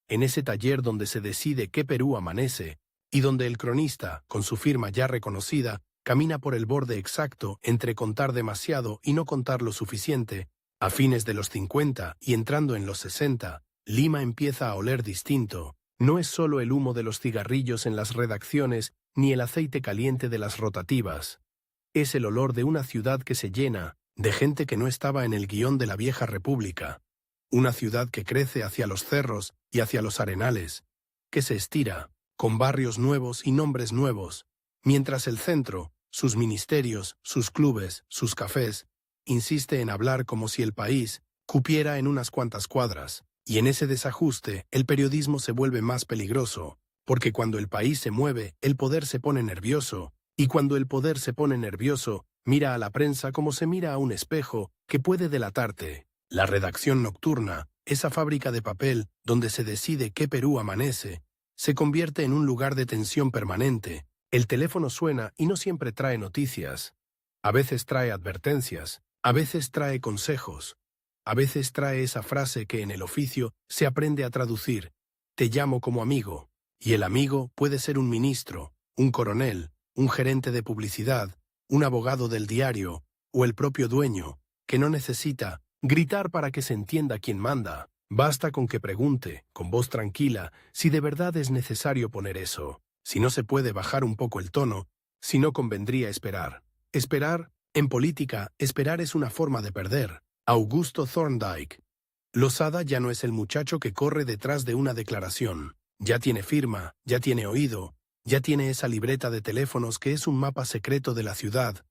En ese taller donde se decide qué Perú amanece, y donde el cronista, con su firma ya reconocida, camina por el borde exacto entre contar demasiado y no contar lo suficiente. A fines de los 50 y entrando en los 60, Lima empieza a oler distinto. No es solo el humo de los cigarrillos en las redacciones ni el aceite caliente de las rotativas. Es el olor de una ciudad que se llena, de gente que no estaba en el guión de la vieja república. Una ciudad que crece hacia los cerros y hacia los arenales, que se estira, con barrios nuevos y nombres nuevos, mientras el centro, sus ministerios, sus clubes, sus cafés, insiste en hablar como si el país cupiera en unas cuantas cuadras. Y en ese desajuste, el periodismo se vuelve más peligroso, porque cuando el país se mueve, el poder se pone nervioso, y cuando el poder se pone nervioso, Mira a la prensa como se mira a un espejo que puede delatarte. La redacción nocturna, esa fábrica de papel donde se decide qué Perú amanece, se convierte en un lugar de tensión permanente. El teléfono suena y no siempre trae noticias. A veces trae advertencias, a veces trae consejos, a veces trae esa frase que en el oficio se aprende a traducir: te llamo como amigo. Y el amigo puede ser un ministro, un coronel, un gerente de publicidad, un abogado del diario, o el propio dueño, que no necesita gritar para que se entienda quién manda. Basta con que pregunte, con voz tranquila, si de verdad es necesario poner eso, si no se puede bajar un poco el tono, si no convendría esperar. Esperar, en política, esperar es una forma de perder. Augusto Thorndike. Losada ya no es el muchacho que corre detrás de una declaración. Ya tiene firma, ya tiene oído, ya tiene esa libreta de teléfonos que es un mapa secreto de la ciudad,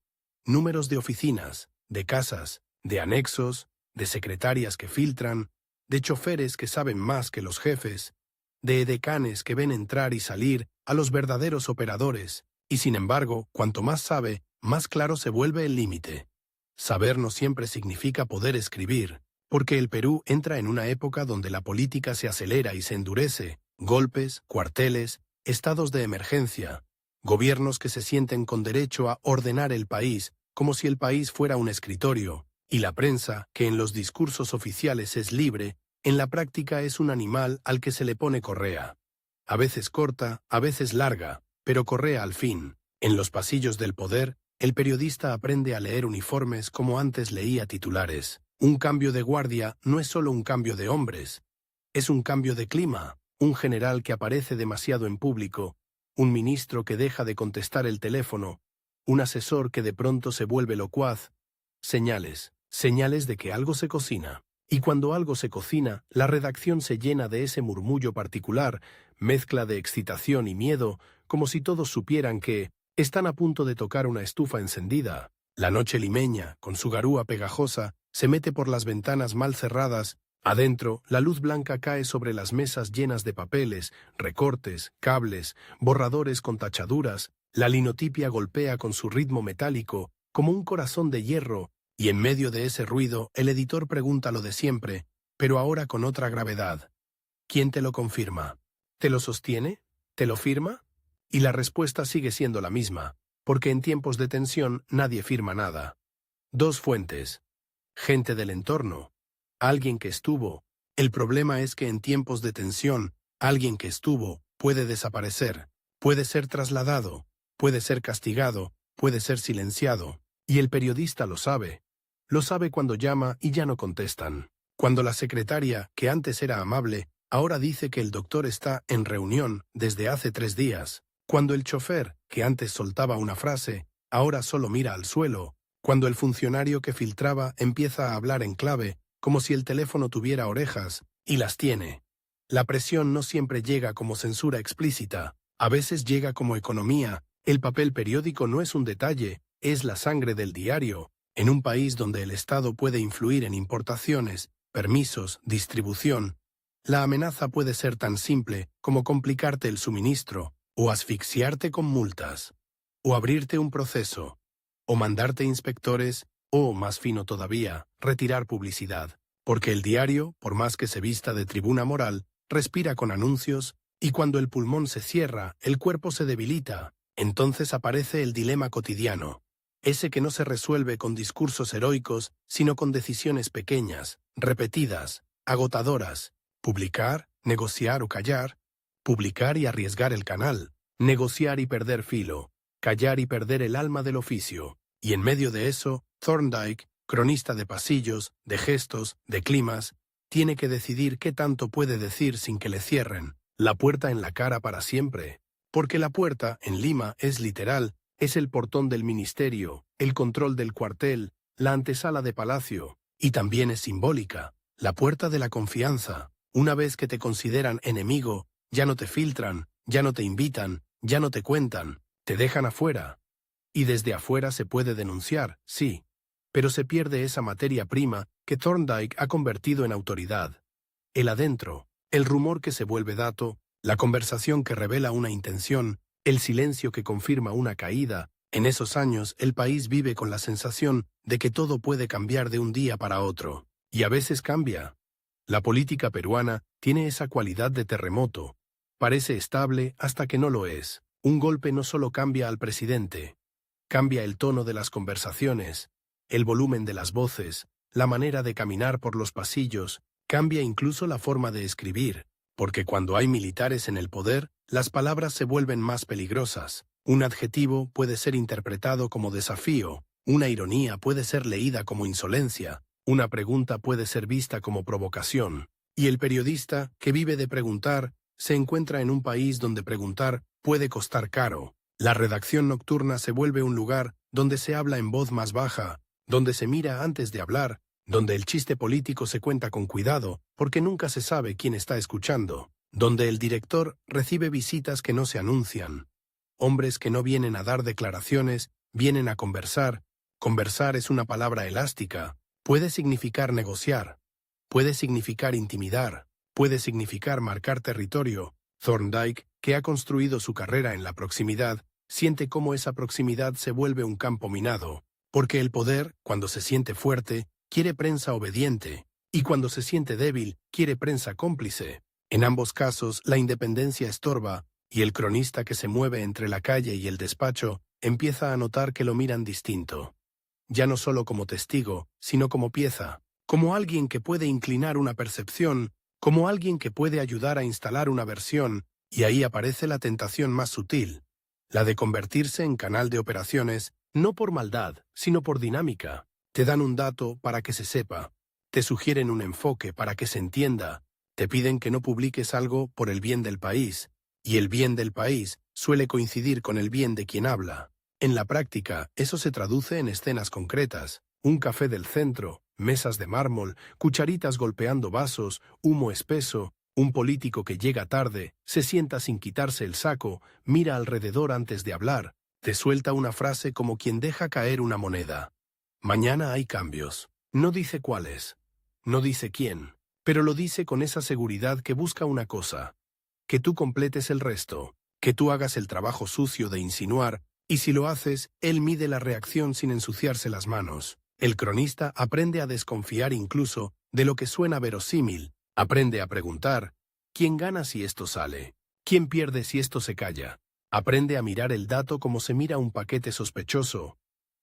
números de oficinas, de casas, de anexos, de secretarias que filtran, de choferes que saben más que los jefes, de edecanes que ven entrar y salir a los verdaderos operadores, y sin embargo, cuanto más sabe, más claro se vuelve el límite. Saber no siempre significa poder escribir, porque el Perú entra en una época donde la política se acelera y se endurece, golpes, cuarteles, estados de emergencia, gobiernos que se sienten con derecho a ordenar el país como si el país fuera un escritorio, y la prensa, que en los discursos oficiales es libre, en la práctica es un animal al que se le pone correa. A veces corta, a veces larga, pero correa al fin. En los pasillos del poder, el periodista aprende a leer uniformes como antes leía titulares. Un cambio de guardia no es solo un cambio de hombres, es un cambio de clima, un general que aparece demasiado en público, un ministro que deja de contestar el teléfono, un asesor que de pronto se vuelve locuaz. Señales, señales de que algo se cocina. Y cuando algo se cocina, la redacción se llena de ese murmullo particular, mezcla de excitación y miedo, como si todos supieran que están a punto de tocar una estufa encendida. La noche limeña, con su garúa pegajosa, se mete por las ventanas mal cerradas. Adentro, la luz blanca cae sobre las mesas llenas de papeles, recortes, cables, borradores con tachaduras. La linotipia golpea con su ritmo metálico, como un corazón de hierro, y en medio de ese ruido el editor pregunta lo de siempre, pero ahora con otra gravedad. ¿Quién te lo confirma? ¿Te lo sostiene? ¿Te lo firma? Y la respuesta sigue siendo la misma, porque en tiempos de tensión nadie firma nada. Dos fuentes. Gente del entorno. Alguien que estuvo. El problema es que en tiempos de tensión, alguien que estuvo puede desaparecer, puede ser trasladado, puede ser castigado, puede ser silenciado. Y el periodista lo sabe. Lo sabe cuando llama y ya no contestan. Cuando la secretaria, que antes era amable, ahora dice que el doctor está en reunión desde hace 3 días. Cuando el chofer, que antes soltaba una frase, ahora solo mira al suelo. Cuando el funcionario que filtraba empieza a hablar en clave, como si el teléfono tuviera orejas, y las tiene. La presión no siempre llega como censura explícita, a veces llega como economía. El papel periódico no es un detalle, es la sangre del diario. En un país donde el Estado puede influir en importaciones, permisos, distribución, la amenaza puede ser tan simple como complicarte el suministro, o asfixiarte con multas, o abrirte un proceso, o mandarte inspectores, o, más fino todavía, retirar publicidad. Porque el diario, por más que se vista de tribuna moral, respira con anuncios, y cuando el pulmón se cierra, el cuerpo se debilita. Entonces aparece el dilema cotidiano, ese que no se resuelve con discursos heroicos, sino con decisiones pequeñas, repetidas, agotadoras. Publicar, negociar o callar. Publicar y arriesgar el canal. Negociar y perder filo. Callar y perder el alma del oficio. Y en medio de eso, Thorndike, cronista de pasillos, de gestos, de climas, tiene que decidir qué tanto puede decir sin que le cierren la puerta en la cara para siempre. Porque la puerta, en Lima, es literal, es el portón del ministerio, el control del cuartel, la antesala de palacio, y también es simbólica, la puerta de la confianza. Una vez que te consideran enemigo, ya no te filtran, ya no te invitan, ya no te cuentan, te dejan afuera. Y desde afuera se puede denunciar, sí, pero se pierde esa materia prima que Thorndike ha convertido en autoridad. El adentro, el rumor que se vuelve dato, la conversación que revela una intención, el silencio que confirma una caída, En esos años, el país vive con la sensación de que todo puede cambiar de un día para otro. Y a veces cambia. La política peruana tiene esa cualidad de terremoto. Parece estable hasta que no lo es. Un golpe no solo cambia al presidente, cambia el tono de las conversaciones, el volumen de las voces, la manera de caminar por los pasillos, cambia incluso la forma de escribir, porque cuando hay militares en el poder, las palabras se vuelven más peligrosas. Un adjetivo puede ser interpretado como desafío, una ironía puede ser leída como insolencia, una pregunta puede ser vista como provocación. Y el periodista, que vive de preguntar, se encuentra en un país donde preguntar puede costar caro. La redacción nocturna se vuelve un lugar donde se habla en voz más baja, donde se mira antes de hablar, donde el chiste político se cuenta con cuidado, porque nunca se sabe quién está escuchando, donde el director recibe visitas que no se anuncian. Hombres que no vienen a dar declaraciones, vienen a conversar. Conversar es una palabra elástica. Puede significar negociar, puede significar intimidar, puede significar marcar territorio. Thorndike, que ha construido su carrera en la proximidad, siente cómo esa proximidad se vuelve un campo minado, porque el poder, cuando se siente fuerte, quiere prensa obediente, y cuando se siente débil, quiere prensa cómplice. En ambos casos, la independencia estorba, y el cronista que se mueve entre la calle y el despacho empieza a notar que lo miran distinto. Ya no solo como testigo, sino como pieza, como alguien que puede inclinar una percepción, como alguien que puede ayudar a instalar una versión, y ahí aparece la tentación más sutil, la de convertirse en canal de operaciones, no por maldad, sino por dinámica. Te dan un dato para que se sepa, te sugieren un enfoque para que se entienda, te piden que no publiques algo por el bien del país, y el bien del país suele coincidir con el bien de quien habla. En la práctica, eso se traduce en escenas concretas: un café del centro, mesas de mármol, cucharitas golpeando vasos, humo espeso, un político que llega tarde, se sienta sin quitarse el saco, mira alrededor antes de hablar, te suelta una frase como quien deja caer una moneda. Mañana hay cambios. No dice cuáles, no dice quién, pero lo dice con esa seguridad que busca una cosa: que tú completes el resto, que tú hagas el trabajo sucio de insinuar. Y si lo haces, él mide la reacción sin ensuciarse las manos. El cronista aprende a desconfiar incluso de lo que suena verosímil, aprende a preguntar: ¿quién gana si esto sale? ¿Quién pierde si esto se calla? Aprende a mirar el dato como se mira un paquete sospechoso.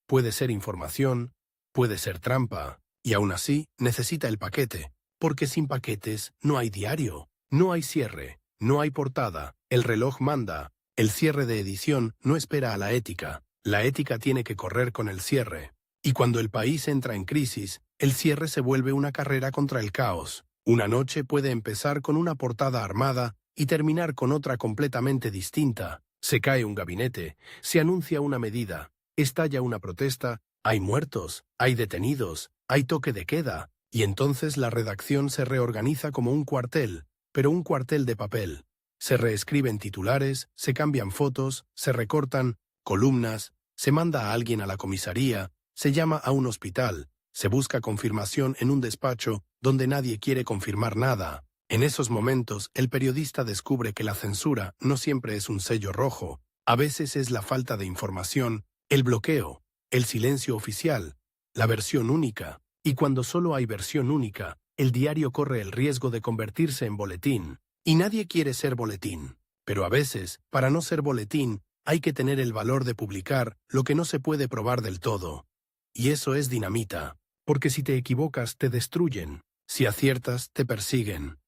Puede ser información, puede ser trampa, y aún así necesita el paquete, porque sin paquetes no hay diario, no hay cierre, no hay portada, el reloj manda. El cierre de edición no espera a la ética tiene que correr con el cierre. Y cuando el país entra en crisis, el cierre se vuelve una carrera contra el caos. Una noche puede empezar con una portada armada y terminar con otra completamente distinta. Se cae un gabinete, se anuncia una medida, estalla una protesta, hay muertos, hay detenidos, hay toque de queda, y entonces la redacción se reorganiza como un cuartel, pero un cuartel de papel. Se reescriben titulares, se cambian fotos, se recortan columnas, se manda a alguien a la comisaría, se llama a un hospital, se busca confirmación en un despacho donde nadie quiere confirmar nada. En esos momentos, el periodista descubre que la censura no siempre es un sello rojo, a veces es la falta de información, el bloqueo, el silencio oficial, la versión única, y cuando solo hay versión única, el diario corre el riesgo de convertirse en boletín. Y nadie quiere ser boletín, pero a veces, para no ser boletín, hay que tener el valor de publicar lo que no se puede probar del todo. Y eso es dinamita, porque si te equivocas te destruyen, si aciertas te persiguen.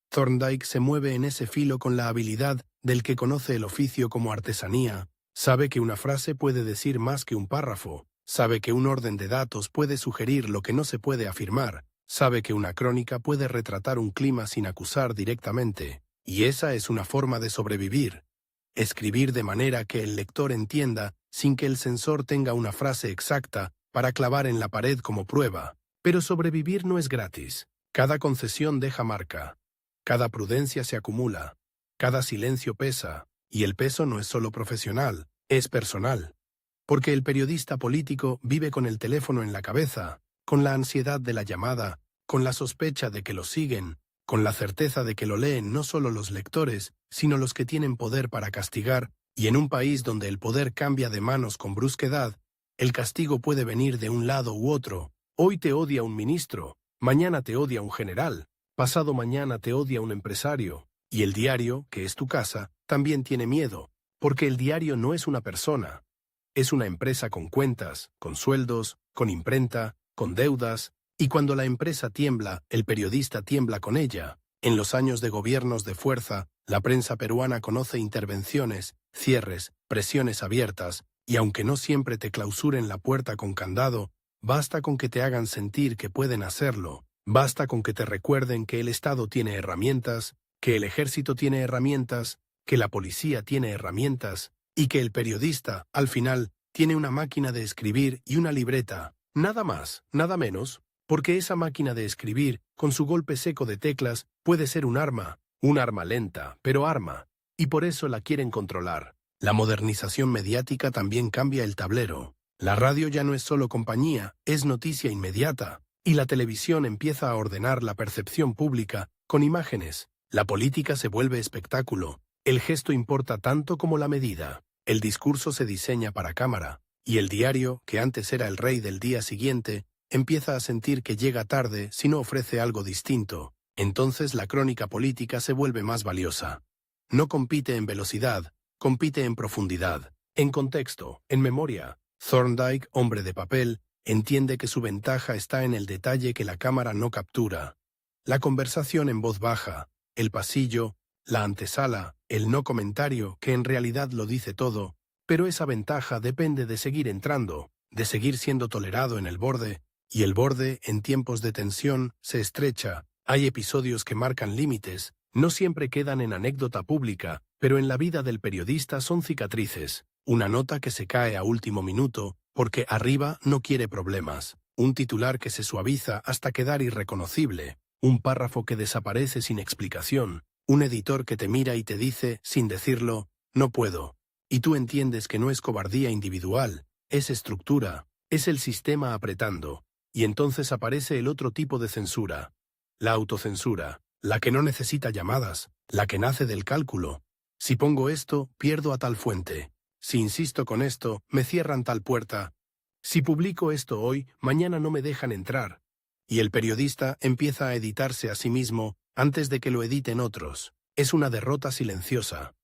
Thorndike se mueve en ese filo con la habilidad del que conoce el oficio como artesanía, sabe que una frase puede decir más que un párrafo, sabe que un orden de datos puede sugerir lo que no se puede afirmar, sabe que una crónica puede retratar un clima sin acusar directamente, y esa es una forma de sobrevivir. Escribir de manera que el lector entienda sin que el censor tenga una frase exacta para clavar en la pared como prueba. Pero sobrevivir no es gratis. Cada concesión deja marca. Cada prudencia se acumula. Cada silencio pesa. Y el peso no es solo profesional, es personal. Porque el periodista político vive con el teléfono en la cabeza, con la ansiedad de la llamada, con la sospecha de que lo siguen, con la certeza de que lo leen no solo los lectores, sino los que tienen poder para castigar, Y en un país donde el poder cambia de manos con brusquedad, el castigo puede venir de un lado u otro. Hoy te odia un ministro, mañana te odia un general, pasado mañana te odia un empresario. Y el diario, que es tu casa, también tiene miedo, porque el diario no es una persona. Es una empresa con cuentas, con sueldos, con imprenta, con deudas, y cuando la empresa tiembla, el periodista tiembla con ella. En los años de gobiernos de fuerza, la prensa peruana conoce intervenciones, cierres, presiones abiertas, y aunque no siempre te clausuren la puerta con candado, basta con que te hagan sentir que pueden hacerlo, basta con que te recuerden que el Estado tiene herramientas, que el ejército tiene herramientas, que la policía tiene herramientas, y que el periodista, al final, tiene una máquina de escribir y una libreta, nada más, nada menos, porque esa máquina de escribir, con su golpe seco de teclas, puede ser un arma lenta, pero arma, y por eso la quieren controlar. La modernización mediática también cambia el tablero. La radio ya no es solo compañía, es noticia inmediata, y la televisión empieza a ordenar la percepción pública, con imágenes. La política se vuelve espectáculo. El gesto importa tanto como la medida. El discurso se diseña para cámara, y el diario, que antes era el rey del día siguiente, empieza a sentir que llega tarde si no ofrece algo distinto. Entonces la crónica política se vuelve más valiosa. No compite en velocidad, compite en profundidad, en contexto, en memoria. Thorndike, hombre de papel, entiende que su ventaja está en el detalle que la cámara no captura. La conversación en voz baja, el pasillo, la antesala, el no comentario, que en realidad lo dice todo, pero esa ventaja depende de seguir entrando, de seguir siendo tolerado en el borde, y el borde, en tiempos de tensión, se estrecha. Hay episodios que marcan límites, no siempre quedan en anécdota pública, pero en la vida del periodista son cicatrices. Una nota que se cae a último minuto, porque arriba no quiere problemas. Un titular que se suaviza hasta quedar irreconocible. Un párrafo que desaparece sin explicación. Un editor que te mira y te dice, sin decirlo, no puedo. Y tú entiendes que no es cobardía individual, es estructura, es el sistema apretando. Y entonces aparece el otro tipo de censura. La autocensura, la que no necesita llamadas, la que nace del cálculo. Si pongo esto, pierdo a tal fuente. Si insisto con esto, me cierran tal puerta. Si publico esto hoy, mañana no me dejan entrar. Y el periodista empieza a editarse a sí mismo antes de que lo editen otros. Es una derrota silenciosa.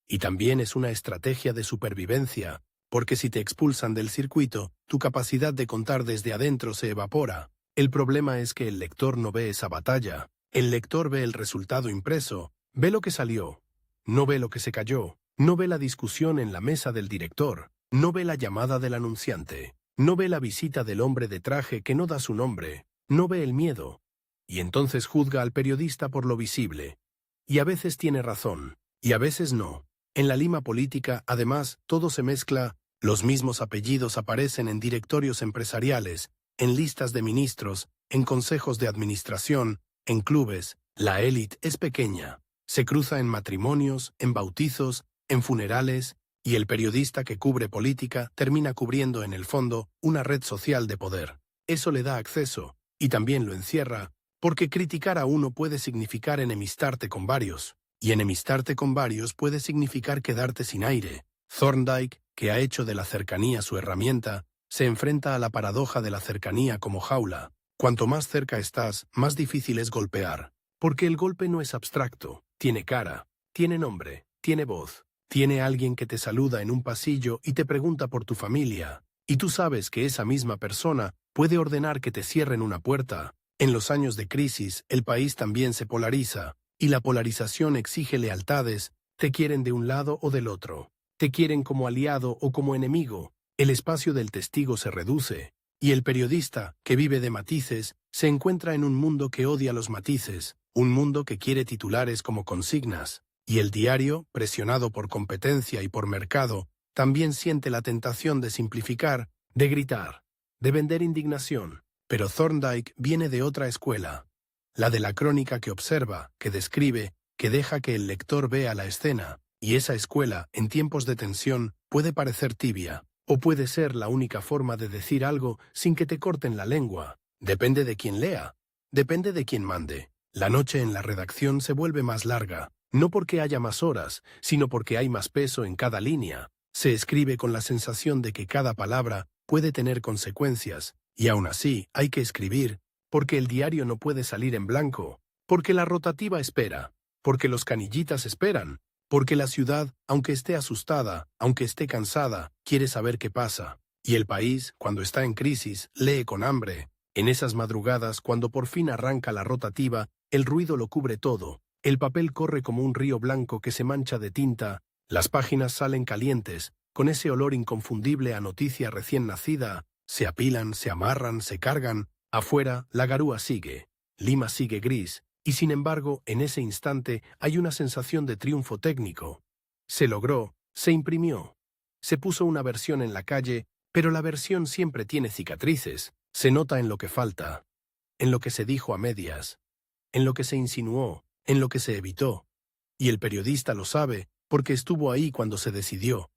Y también es una estrategia de supervivencia, porque si te expulsan del circuito, tu capacidad de contar desde adentro se evapora. El problema es que el lector no ve esa batalla. El lector ve el resultado impreso, ve lo que salió, no ve lo que se cayó, no ve la discusión en la mesa del director, no ve la llamada del anunciante, no ve la visita del hombre de traje que no da su nombre, no ve el miedo. Y entonces juzga al periodista por lo visible. Y a veces tiene razón, y a veces no. En la lima política, además, todo se mezcla, los mismos apellidos aparecen en directorios empresariales, en listas de ministros, en consejos de administración, en clubes. La élite es pequeña. Se cruza en matrimonios, en bautizos, en funerales, y el periodista que cubre política termina cubriendo en el fondo una red social de poder. Eso le da acceso, y también lo encierra, porque criticar a uno puede significar enemistarte con varios, y enemistarte con varios puede significar quedarte sin aire. Thorndike, que ha hecho de la cercanía su herramienta, se enfrenta a la paradoja de la cercanía como jaula. Cuanto más cerca estás, más difícil es golpear, porque el golpe no es abstracto, tiene cara, tiene nombre, tiene voz, tiene alguien que te saluda en un pasillo y te pregunta por tu familia, y tú sabes que esa misma persona puede ordenar que te cierren una puerta. En los años de crisis, el país también se polariza, y la polarización exige lealtades, te quieren de un lado o del otro, te quieren como aliado o como enemigo, el espacio del testigo se reduce, y el periodista, que vive de matices, se encuentra en un mundo que odia los matices, un mundo que quiere titulares como consignas, y el diario, presionado por competencia y por mercado, también siente la tentación de simplificar, de gritar, de vender indignación. Pero Thorndike viene de otra escuela, la de la crónica que observa, que describe, que deja que el lector vea la escena, y esa escuela, en tiempos de tensión, puede parecer tibia, o puede ser la única forma de decir algo sin que te corten la lengua. Depende de quien lea, depende de quien mande. La noche en la redacción se vuelve más larga, No porque haya más horas, sino porque hay más peso en cada línea. Se escribe con la sensación de que cada palabra puede tener consecuencias, y aún así hay que escribir, porque el diario no puede salir en blanco, porque la rotativa espera, porque los canillitas esperan, porque la ciudad, aunque esté asustada, aunque esté cansada, quiere saber qué pasa. Y el país, cuando está en crisis, lee con hambre. En esas madrugadas, cuando por fin arranca la rotativa, el ruido lo cubre todo. El papel corre como un río blanco que se mancha de tinta, las páginas salen calientes, con ese olor inconfundible a noticia recién nacida, se apilan, se amarran, se cargan. Afuera, la garúa sigue. Lima sigue gris, y sin embargo, en ese instante hay una sensación de triunfo técnico. Se logró, se imprimió. Se puso una versión en la calle, pero la versión siempre tiene cicatrices. Se nota en lo que falta, en lo que se dijo a medias, en lo que se insinuó, en lo que se evitó. Y el periodista lo sabe, porque estuvo ahí cuando se decidió.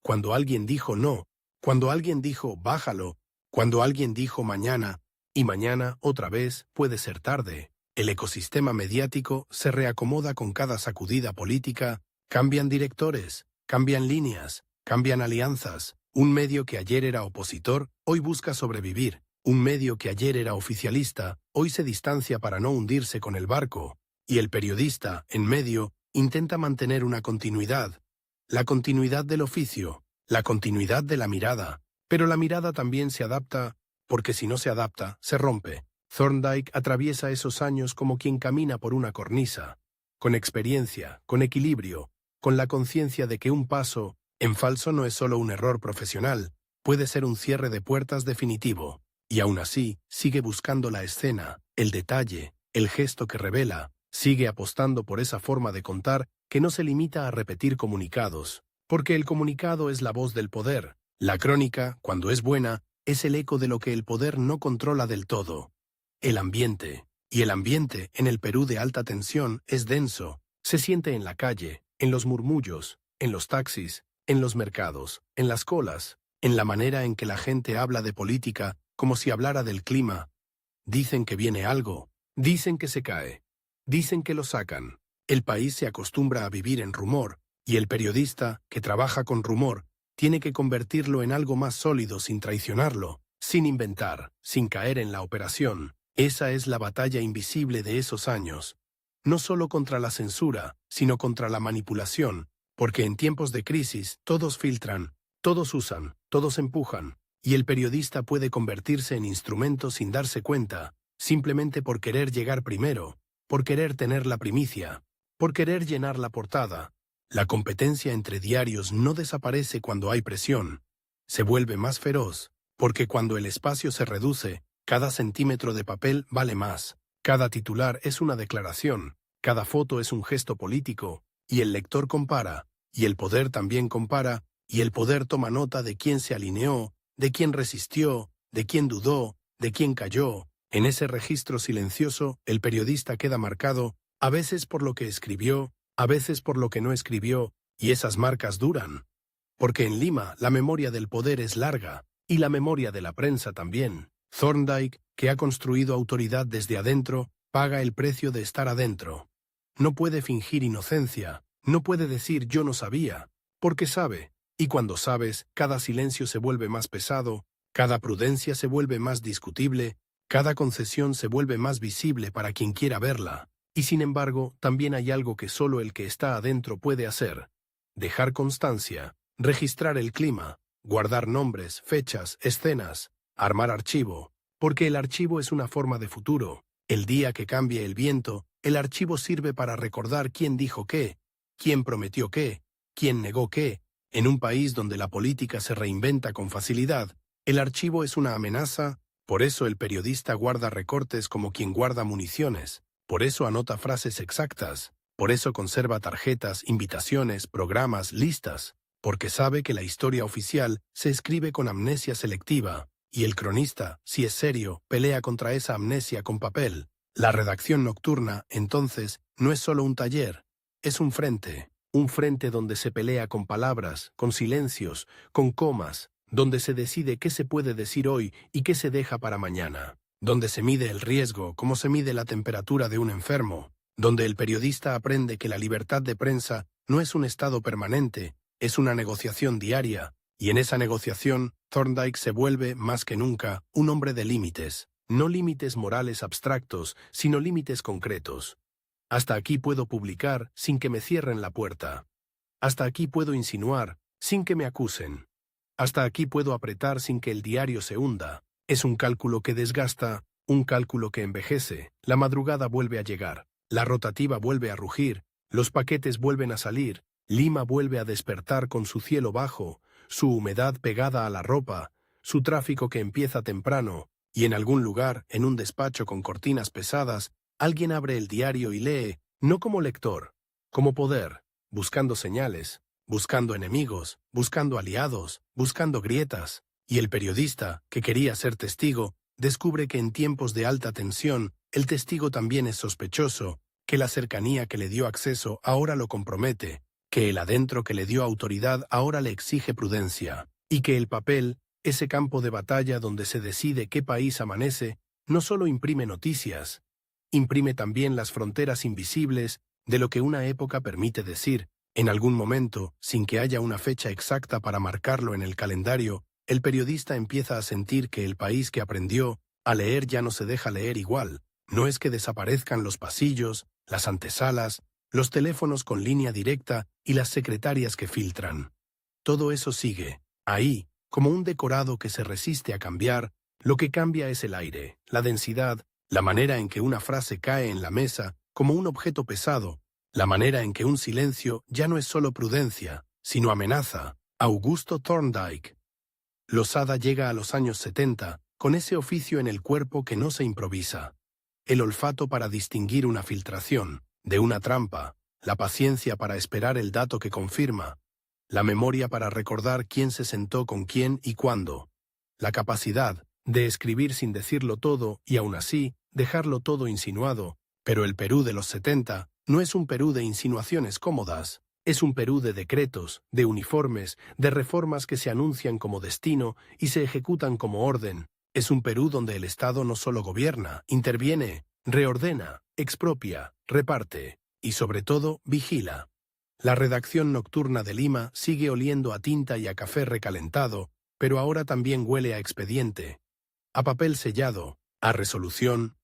Cuando alguien dijo no, cuando alguien dijo bájalo, cuando alguien dijo mañana, y mañana otra vez puede ser tarde. El ecosistema mediático se reacomoda con cada sacudida política, cambian directores, cambian líneas, cambian alianzas. Un medio que ayer era opositor, hoy busca sobrevivir. Un medio que ayer era oficialista, hoy se distancia para no hundirse con el barco. Y el periodista, en medio, intenta mantener una continuidad. La continuidad del oficio, la continuidad de la mirada. Pero la mirada también se adapta, porque si no se adapta, se rompe. Thorndike atraviesa esos años como quien camina por una cornisa, con experiencia, con equilibrio, con la conciencia de que un paso en falso no es solo un error profesional, puede ser un cierre de puertas definitivo. Y aún así, sigue buscando la escena, el detalle, el gesto que revela, sigue apostando por esa forma de contar que no se limita a repetir comunicados, porque el comunicado es la voz del poder. La crónica, cuando es buena, es el eco de lo que el poder no controla del todo. El ambiente. Y el ambiente, en el Perú de alta tensión, es denso. Se siente en la calle, en los murmullos, en los taxis, en los mercados, en las colas, en la manera en que la gente habla de política, como si hablara del clima. Dicen que viene algo, dicen que se cae, dicen que lo sacan. El país se acostumbra a vivir en rumor, y el periodista, que trabaja con rumor, tiene que convertirlo en algo más sólido sin traicionarlo, sin inventar, sin caer en la operación. Esa es la batalla invisible de esos años. No solo contra la censura, sino contra la manipulación, porque en tiempos de crisis todos filtran, todos usan, todos empujan, y el periodista puede convertirse en instrumento sin darse cuenta, simplemente por querer llegar primero, por querer tener la primicia, por querer llenar la portada. La competencia entre diarios no desaparece cuando hay presión, se vuelve más feroz, porque cuando el espacio se reduce, cada centímetro de papel vale más, cada titular es una declaración, cada foto es un gesto político, y el lector compara, y el poder también compara, y el poder toma nota de quién se alineó, de quién resistió, de quién dudó, de quién cayó. En ese registro silencioso, el periodista queda marcado, a veces por lo que escribió, a veces por lo que no escribió, y esas marcas duran. Porque en Lima la memoria del poder es larga, y la memoria de la prensa también. Thorndike, que ha construido autoridad desde adentro, paga el precio de estar adentro. No puede fingir inocencia, no puede decir yo no sabía, porque sabe, y cuando sabes, cada silencio se vuelve más pesado, cada prudencia se vuelve más discutible, cada concesión se vuelve más visible para quien quiera verla. Y sin embargo, también hay algo que solo el que está adentro puede hacer: dejar constancia, registrar el clima, guardar nombres, fechas, escenas, armar archivo, porque el archivo es una forma de futuro. El día que cambie el viento, el archivo sirve para recordar quién dijo qué, quién prometió qué, quién negó qué. En un país donde la política se reinventa con facilidad, el archivo es una amenaza. Por eso el periodista guarda recortes como quien guarda municiones, por eso anota frases exactas, por eso conserva tarjetas, invitaciones, programas, listas, porque sabe que la historia oficial se escribe con amnesia selectiva, y el cronista, si es serio, pelea contra esa amnesia con papel. La redacción nocturna, entonces, no es solo un taller, es un frente donde se pelea con palabras, con silencios, con comas, donde se decide qué se puede decir hoy y qué se deja para mañana, donde se mide el riesgo como se mide la temperatura de un enfermo, donde el periodista aprende que la libertad de prensa no es un estado permanente, es una negociación diaria, y en esa negociación, Thorndike se vuelve, más que nunca, un hombre de límites, no límites morales abstractos, sino límites concretos. Hasta aquí puedo publicar sin que me cierren la puerta. Hasta aquí puedo insinuar sin que me acusen. Hasta aquí puedo apretar sin que el diario se hunda. Es un cálculo que desgasta, un cálculo que envejece. La madrugada vuelve a llegar, la rotativa vuelve a rugir, los paquetes vuelven a salir, Lima vuelve a despertar con su cielo bajo, su humedad pegada a la ropa, su tráfico que empieza temprano, y en algún lugar, en un despacho con cortinas pesadas, alguien abre el diario y lee, no como lector, como poder, buscando señales, buscando enemigos, buscando aliados, buscando grietas, y el periodista, que quería ser testigo, descubre que en tiempos de alta tensión, el testigo también es sospechoso, que la cercanía que le dio acceso ahora lo compromete, que el adentro que le dio autoridad ahora le exige prudencia, y que el papel, ese campo de batalla donde se decide qué país amanece, no solo imprime noticias, imprime también las fronteras invisibles de lo que una época permite decir. En algún momento, sin que haya una fecha exacta para marcarlo en el calendario, el periodista empieza a sentir que el país que aprendió a leer ya no se deja leer igual. No es que desaparezcan los pasillos, las antesalas, los teléfonos con línea directa y las secretarias que filtran. Todo eso sigue, ahí, como un decorado que se resiste a cambiar. Lo que cambia es el aire, la densidad, la manera en que una frase cae en la mesa como un objeto pesado, la manera en que un silencio ya no es solo prudencia, sino amenaza. Augusto Thorndike. Losada llega a los años 70, con ese oficio en el cuerpo que no se improvisa. El olfato para distinguir una filtración, de una trampa, la paciencia para esperar el dato que confirma, la memoria para recordar quién se sentó con quién y cuándo, la capacidad de escribir sin decirlo todo y aún así dejarlo todo insinuado. Pero el Perú de los 70 no es un Perú de insinuaciones cómodas, es un Perú de decretos, de uniformes, de reformas que se anuncian como destino y se ejecutan como orden. Es un Perú donde el Estado no solo gobierna, interviene, reordena, expropia, reparte y sobre todo vigila. La redacción nocturna de Lima sigue oliendo a tinta y a café recalentado, pero ahora también huele a expediente, a papel sellado, a resolución,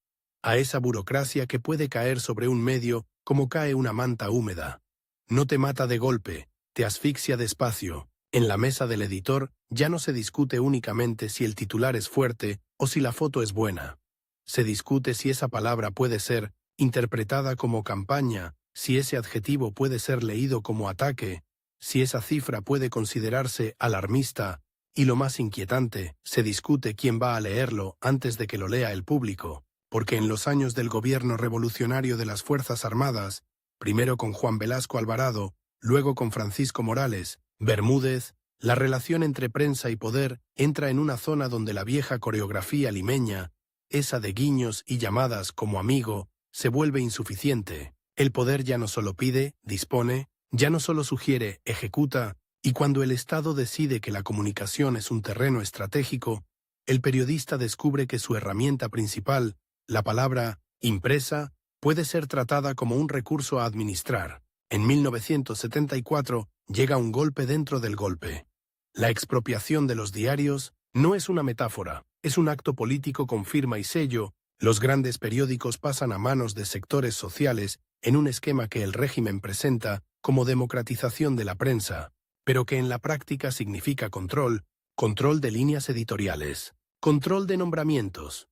a esa burocracia que puede caer sobre un medio como cae una manta húmeda. No te mata de golpe, te asfixia despacio. En la mesa del editor ya no se discute únicamente si el titular es fuerte o si la foto es buena. Se discute si esa palabra puede ser interpretada como campaña, si ese adjetivo puede ser leído como ataque, si esa cifra puede considerarse alarmista, y lo más inquietante, se discute quién va a leerlo antes de que lo lea el público. Porque en los años del gobierno revolucionario de las Fuerzas Armadas, primero con Juan Velasco Alvarado, luego con Francisco Morales, Bermúdez, la relación entre prensa y poder entra en una zona donde la vieja coreografía limeña, esa de guiños y llamadas como amigo, se vuelve insuficiente. El poder ya no solo pide, dispone, ya no solo sugiere, ejecuta, y cuando el Estado decide que la comunicación es un terreno estratégico, el periodista descubre que su herramienta principal, la palabra impresa, puede ser tratada como un recurso a administrar. En 1974 llega un golpe dentro del golpe. La expropiación de los diarios no es una metáfora, es un acto político con firma y sello. Los grandes periódicos pasan a manos de sectores sociales en un esquema que el régimen presenta como democratización de la prensa, pero que en la práctica significa control de líneas editoriales, control de nombramientos,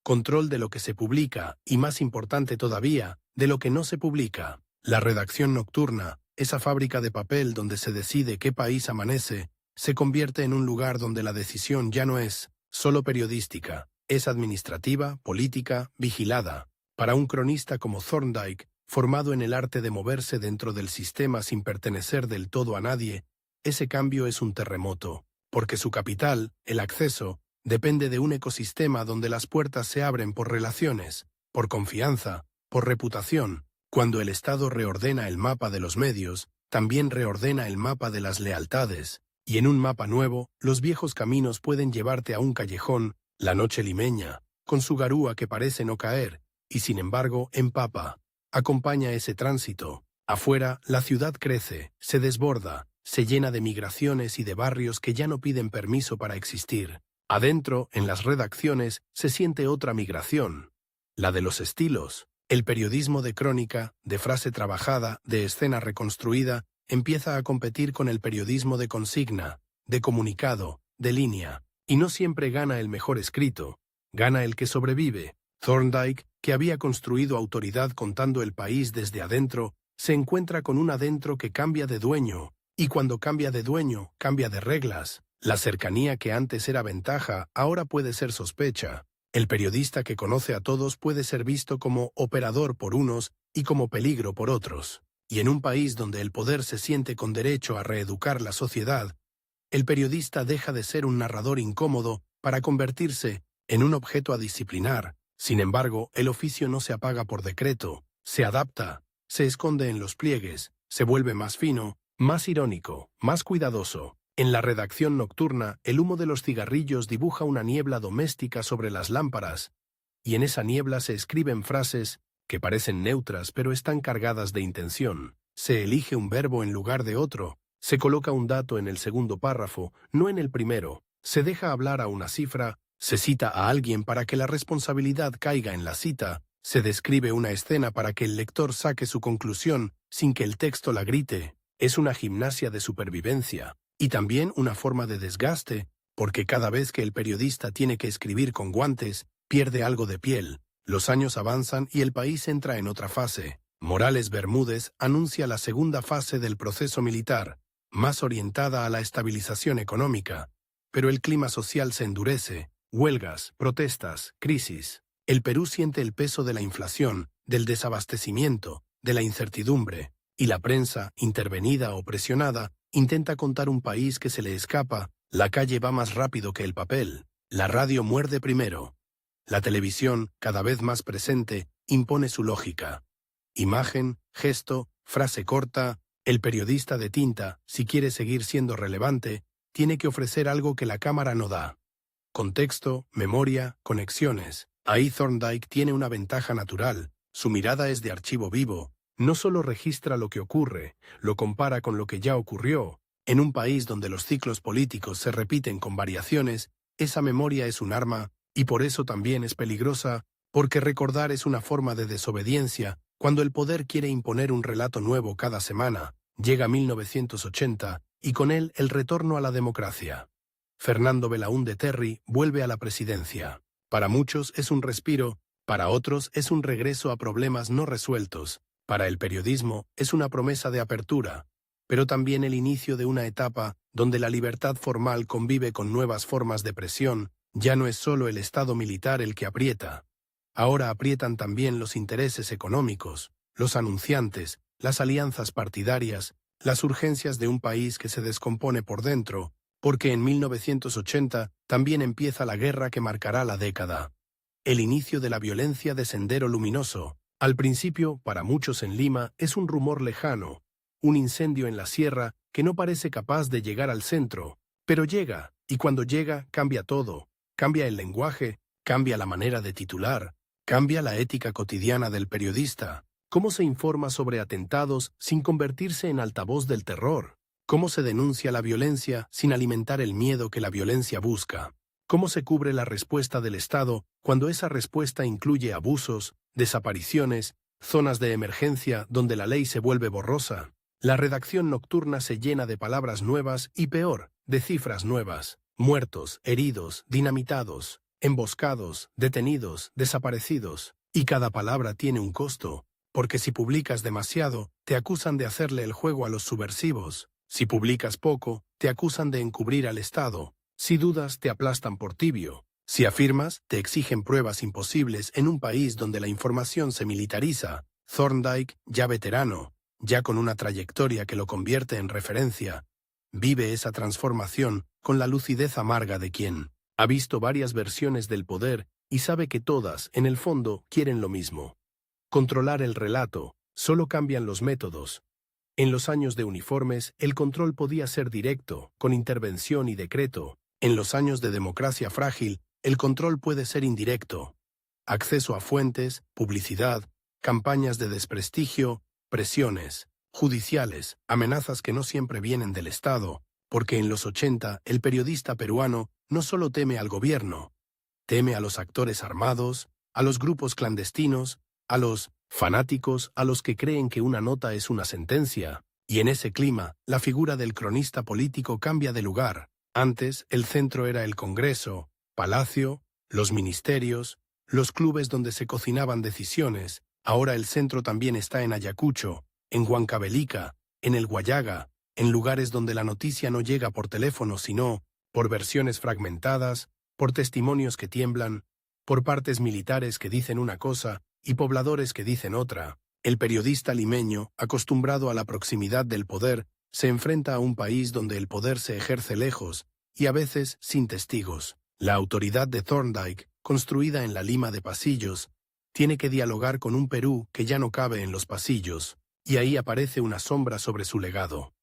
control de lo que se publica y, más importante todavía, de lo que no se publica. La redacción nocturna, esa fábrica de papel donde se decide qué país amanece, se convierte en un lugar donde la decisión ya no es solo periodística, es administrativa, política, vigilada. Para un cronista como Thorndike, formado en el arte de moverse dentro del sistema sin pertenecer del todo a nadie, ese cambio es un terremoto, porque su capital, el acceso, depende de un ecosistema donde las puertas se abren por relaciones, por confianza, por reputación. Cuando el Estado reordena el mapa de los medios, también reordena el mapa de las lealtades, y en un mapa nuevo, los viejos caminos pueden llevarte a un callejón, la noche limeña, con su garúa que parece no caer, y sin embargo empapa. acompaña ese tránsito. Afuera, la ciudad crece, se desborda, se llena de migraciones y de barrios que ya no piden permiso para existir. Adentro, en las redacciones, se siente otra migración, la de los estilos. El periodismo de crónica, de frase trabajada, de escena reconstruida, empieza a competir con el periodismo de consigna, de comunicado, de línea. Y no siempre gana el mejor escrito, gana el que sobrevive. Thorndike, que había construido autoridad contando el país desde adentro, se encuentra con un adentro que cambia de dueño, y cuando cambia de dueño, cambia de reglas. La cercanía que antes era ventaja, ahora puede ser sospecha. El periodista que conoce a todos puede ser visto como operador por unos y como peligro por otros. Y en un país donde el poder se siente con derecho a reeducar la sociedad, el periodista deja de ser un narrador incómodo para convertirse en un objeto a disciplinar. Sin embargo, el oficio no se apaga por decreto, se adapta, se esconde en los pliegues, se vuelve más fino, más irónico, más cuidadoso. En la redacción nocturna, el humo de los cigarrillos dibuja una niebla doméstica sobre las lámparas, y en esa niebla se escriben frases que parecen neutras pero están cargadas de intención. Se elige un verbo en lugar de otro, se coloca un dato en el segundo párrafo, no en el primero, se deja hablar a una cifra, se cita a alguien para que la responsabilidad caiga en la cita, se describe una escena para que el lector saque su conclusión sin que el texto la grite. Es una gimnasia de supervivencia. Y también una forma de desgaste, porque cada vez que el periodista tiene que escribir con guantes, pierde algo de piel. Los años avanzan y el país entra en otra fase. Morales Bermúdez anuncia la segunda fase del proceso militar, más orientada a la estabilización económica. Pero el clima social se endurece, huelgas, protestas, crisis. El Perú siente el peso de la inflación, del desabastecimiento, de la incertidumbre, y la prensa, intervenida o presionada, intenta contar un país que se le escapa. La calle va más rápido que el papel. La radio muerde primero. La televisión, cada vez más presente, impone su lógica. Imagen, gesto, frase corta. El periodista de tinta, si quiere seguir siendo relevante, tiene que ofrecer algo que la cámara no da. Contexto, memoria, conexiones. Ahí Thorndike tiene una ventaja natural. Su mirada es de archivo vivo. No solo registra lo que ocurre, lo compara con lo que ya ocurrió. En un país donde los ciclos políticos se repiten con variaciones, esa memoria es un arma, y por eso también es peligrosa, porque recordar es una forma de desobediencia. Cuando el poder quiere imponer un relato nuevo cada semana, llega 1980, y con él el retorno a la democracia. Fernando Belaúnde Terry vuelve a la presidencia. Para muchos es un respiro, para otros es un regreso a problemas no resueltos. Para el periodismo es una promesa de apertura, pero también el inicio de una etapa donde la libertad formal convive con nuevas formas de presión. Ya no es solo el Estado militar el que aprieta. Ahora aprietan también los intereses económicos, los anunciantes, las alianzas partidarias, las urgencias de un país que se descompone por dentro, porque en 1980 también empieza la guerra que marcará la década. El inicio de la violencia de Sendero Luminoso. Al principio, para muchos en Lima, es un rumor lejano, un incendio en la sierra que no parece capaz de llegar al centro, pero llega, y cuando llega cambia todo, cambia el lenguaje, cambia la manera de titular, cambia la ética cotidiana del periodista, cómo se informa sobre atentados sin convertirse en altavoz del terror, cómo se denuncia la violencia sin alimentar el miedo que la violencia busca. ¿Cómo se cubre la respuesta del Estado cuando esa respuesta incluye abusos, desapariciones, zonas de emergencia donde la ley se vuelve borrosa? La redacción nocturna se llena de palabras nuevas y peor, de cifras nuevas. Muertos, heridos, dinamitados, emboscados, detenidos, desaparecidos. Y cada palabra tiene un costo, porque si publicas demasiado, te acusan de hacerle el juego a los subversivos. Si publicas poco, te acusan de encubrir al Estado. Si dudas, te aplastan por tibio. Si afirmas, te exigen pruebas imposibles en un país donde la información se militariza. Thorndike, ya veterano, ya con una trayectoria que lo convierte en referencia, vive esa transformación con la lucidez amarga de quien ha visto varias versiones del poder y sabe que todas, en el fondo, quieren lo mismo. Controlar el relato, solo cambian los métodos. En los años de uniformes, el control podía ser directo, con intervención y decreto. En los años de democracia frágil, el control puede ser indirecto. Acceso a fuentes, publicidad, campañas de desprestigio, presiones judiciales, amenazas que no siempre vienen del Estado, porque en los 80 el periodista peruano no solo teme al gobierno, teme a los actores armados, a los grupos clandestinos, a los fanáticos, a los que creen que una nota es una sentencia. Y en ese clima, la figura del cronista político cambia de lugar. Antes, el centro era el Congreso, Palacio, los ministerios, los clubes donde se cocinaban decisiones. Ahora el centro también está en Ayacucho, en Huancavelica, en el Guayaga, en lugares donde la noticia no llega por teléfono, sino por versiones fragmentadas, por testimonios que tiemblan, por partes militares que dicen una cosa y pobladores que dicen otra. El periodista limeño, acostumbrado a la proximidad del poder, se enfrenta a un país donde el poder se ejerce lejos y a veces sin testigos. La autoridad de Thorndike, construida en la lima de pasillos, tiene que dialogar con un Perú que ya no cabe en los pasillos, y ahí aparece una sombra sobre su legado.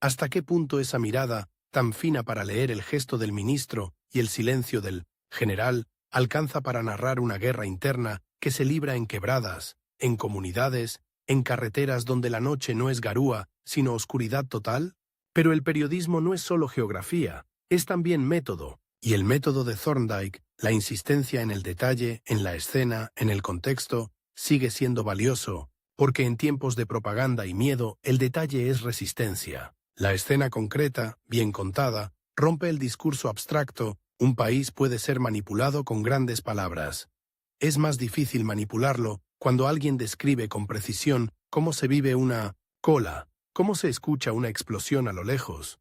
¿Hasta qué punto esa mirada, tan fina para leer el gesto del ministro y el silencio del general, alcanza para narrar una guerra interna que se libra en quebradas, en comunidades, en carreteras donde la noche no es garúa, sino oscuridad total? Pero el periodismo no es solo geografía, es también método, y el método de Thorndike, la insistencia en el detalle, en la escena, en el contexto, sigue siendo valioso, porque en tiempos de propaganda y miedo el detalle es resistencia. La escena concreta, bien contada, rompe el discurso abstracto. Un país puede ser manipulado con grandes palabras. Es más difícil manipularlo cuando alguien describe con precisión cómo se vive una cola, cómo se escucha una explosión a lo lejos,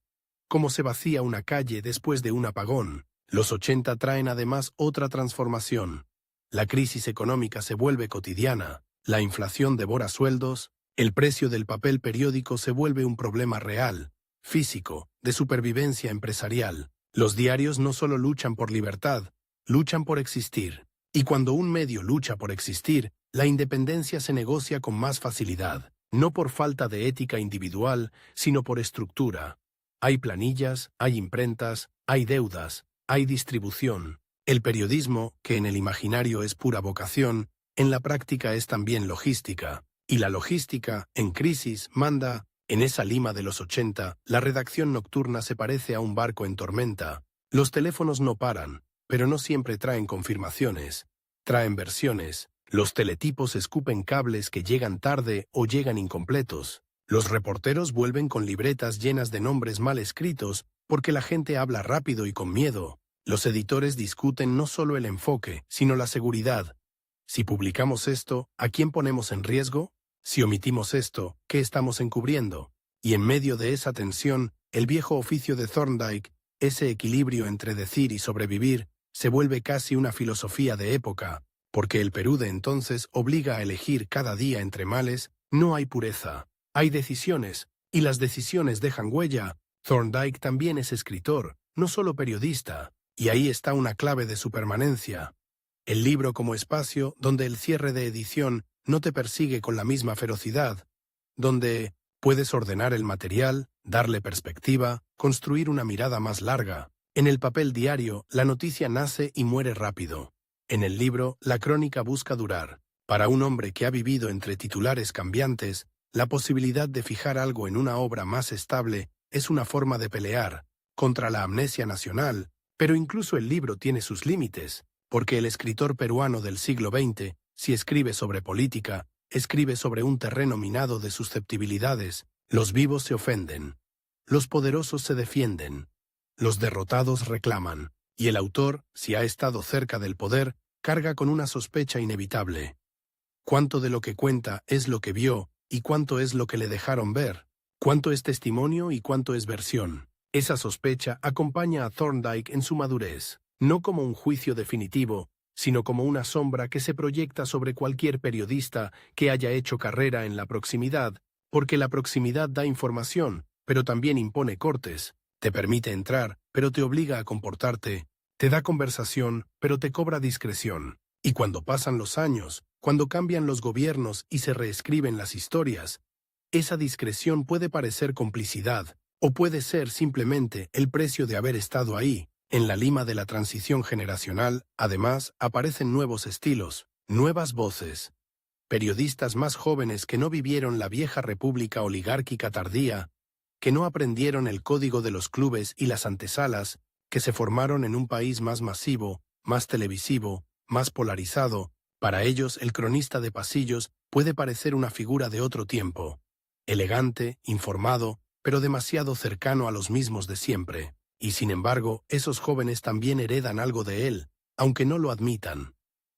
cómo se vacía una calle después de un apagón. Los 80 traen además otra transformación. La crisis económica se vuelve cotidiana, la inflación devora sueldos, el precio del papel periódico se vuelve un problema real, físico, de supervivencia empresarial. Los diarios no solo luchan por libertad, luchan por existir. Y cuando un medio lucha por existir, la independencia se negocia con más facilidad, no por falta de ética individual, sino por estructura. Hay planillas, hay imprentas, hay deudas, hay distribución. El periodismo, que en el imaginario es pura vocación, en la práctica es también logística. Y la logística, en crisis, manda. En esa lima de los 80, la redacción nocturna se parece a un barco en tormenta. Los teléfonos no paran, pero no siempre traen confirmaciones. Traen versiones. Los teletipos escupen cables que llegan tarde o llegan incompletos. Los reporteros vuelven con libretas llenas de nombres mal escritos porque la gente habla rápido y con miedo. Los editores discuten no solo el enfoque, sino la seguridad. Si publicamos esto, ¿a quién ponemos en riesgo? Si omitimos esto, ¿qué estamos encubriendo? Y en medio de esa tensión, el viejo oficio de Thorndike, ese equilibrio entre decir y sobrevivir, se vuelve casi una filosofía de época, porque el Perú de entonces obliga a elegir cada día entre males. No hay pureza, hay decisiones, y las decisiones dejan huella. Thorndike también es escritor, no solo periodista, y ahí está una clave de su permanencia. El libro como espacio donde el cierre de edición no te persigue con la misma ferocidad, donde puedes ordenar el material, darle perspectiva, construir una mirada más larga. En el papel diario, la noticia nace y muere rápido. En el libro, la crónica busca durar. Para un hombre que ha vivido entre titulares cambiantes, la posibilidad de fijar algo en una obra más estable es una forma de pelear contra la amnesia nacional, pero incluso el libro tiene sus límites, porque el escritor peruano del siglo XX, si escribe sobre política, escribe sobre un terreno minado de susceptibilidades. Los vivos se ofenden, los poderosos se defienden, los derrotados reclaman, y el autor, si ha estado cerca del poder, carga con una sospecha inevitable. ¿Cuánto de lo que cuenta es lo que vio y cuánto es lo que le dejaron ver? ¿Cuánto es testimonio y cuánto es versión? Esa sospecha acompaña a Thorndike en su madurez, no como un juicio definitivo, sino como una sombra que se proyecta sobre cualquier periodista que haya hecho carrera en la proximidad, porque la proximidad da información, pero también impone cortes, te permite entrar, pero te obliga a comportarte, te da conversación, pero te cobra discreción. Y cuando pasan los años, cuando cambian los gobiernos y se reescriben las historias, esa discreción puede parecer complicidad, o puede ser simplemente el precio de haber estado ahí. En la lima de la transición generacional, además, aparecen nuevos estilos, nuevas voces. periodistas más jóvenes que no vivieron la vieja república oligárquica tardía, que no aprendieron el código de los clubes y las antesalas, que se formaron en un país más masivo, más televisivo, más polarizado. Para ellos el cronista de pasillos puede parecer una figura de otro tiempo, elegante, informado, pero demasiado cercano a los mismos de siempre. Y sin embargo, esos jóvenes también heredan algo de él, aunque no lo admitan.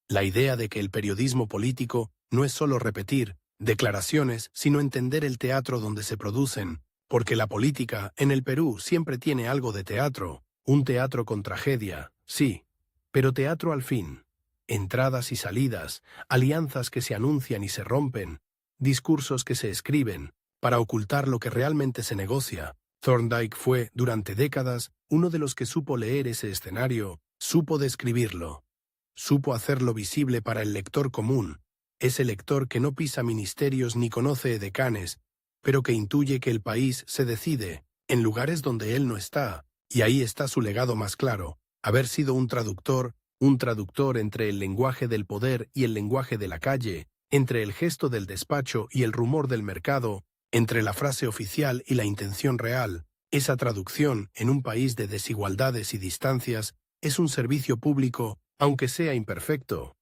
La idea de que el periodismo político no es solo repetir declaraciones, sino entender el teatro donde se producen, porque la política en el Perú siempre tiene algo de teatro, un teatro con tragedia, sí, pero teatro al fin. Entradas y salidas, alianzas que se anuncian y se rompen, discursos que se escriben, para ocultar lo que realmente se negocia. Thorndike fue, durante décadas, uno de los que supo leer ese escenario, supo describirlo. Supo hacerlo visible para el lector común, ese lector que no pisa ministerios ni conoce edecanes, pero que intuye que el país se decide, en lugares donde él no está, y ahí está su legado más claro, haber sido un traductor entre el lenguaje del poder y el lenguaje de la calle, entre el gesto del despacho y el rumor del mercado, entre la frase oficial y la intención real. Esa traducción, en un país de desigualdades y distancias, es un servicio público, aunque sea imperfecto,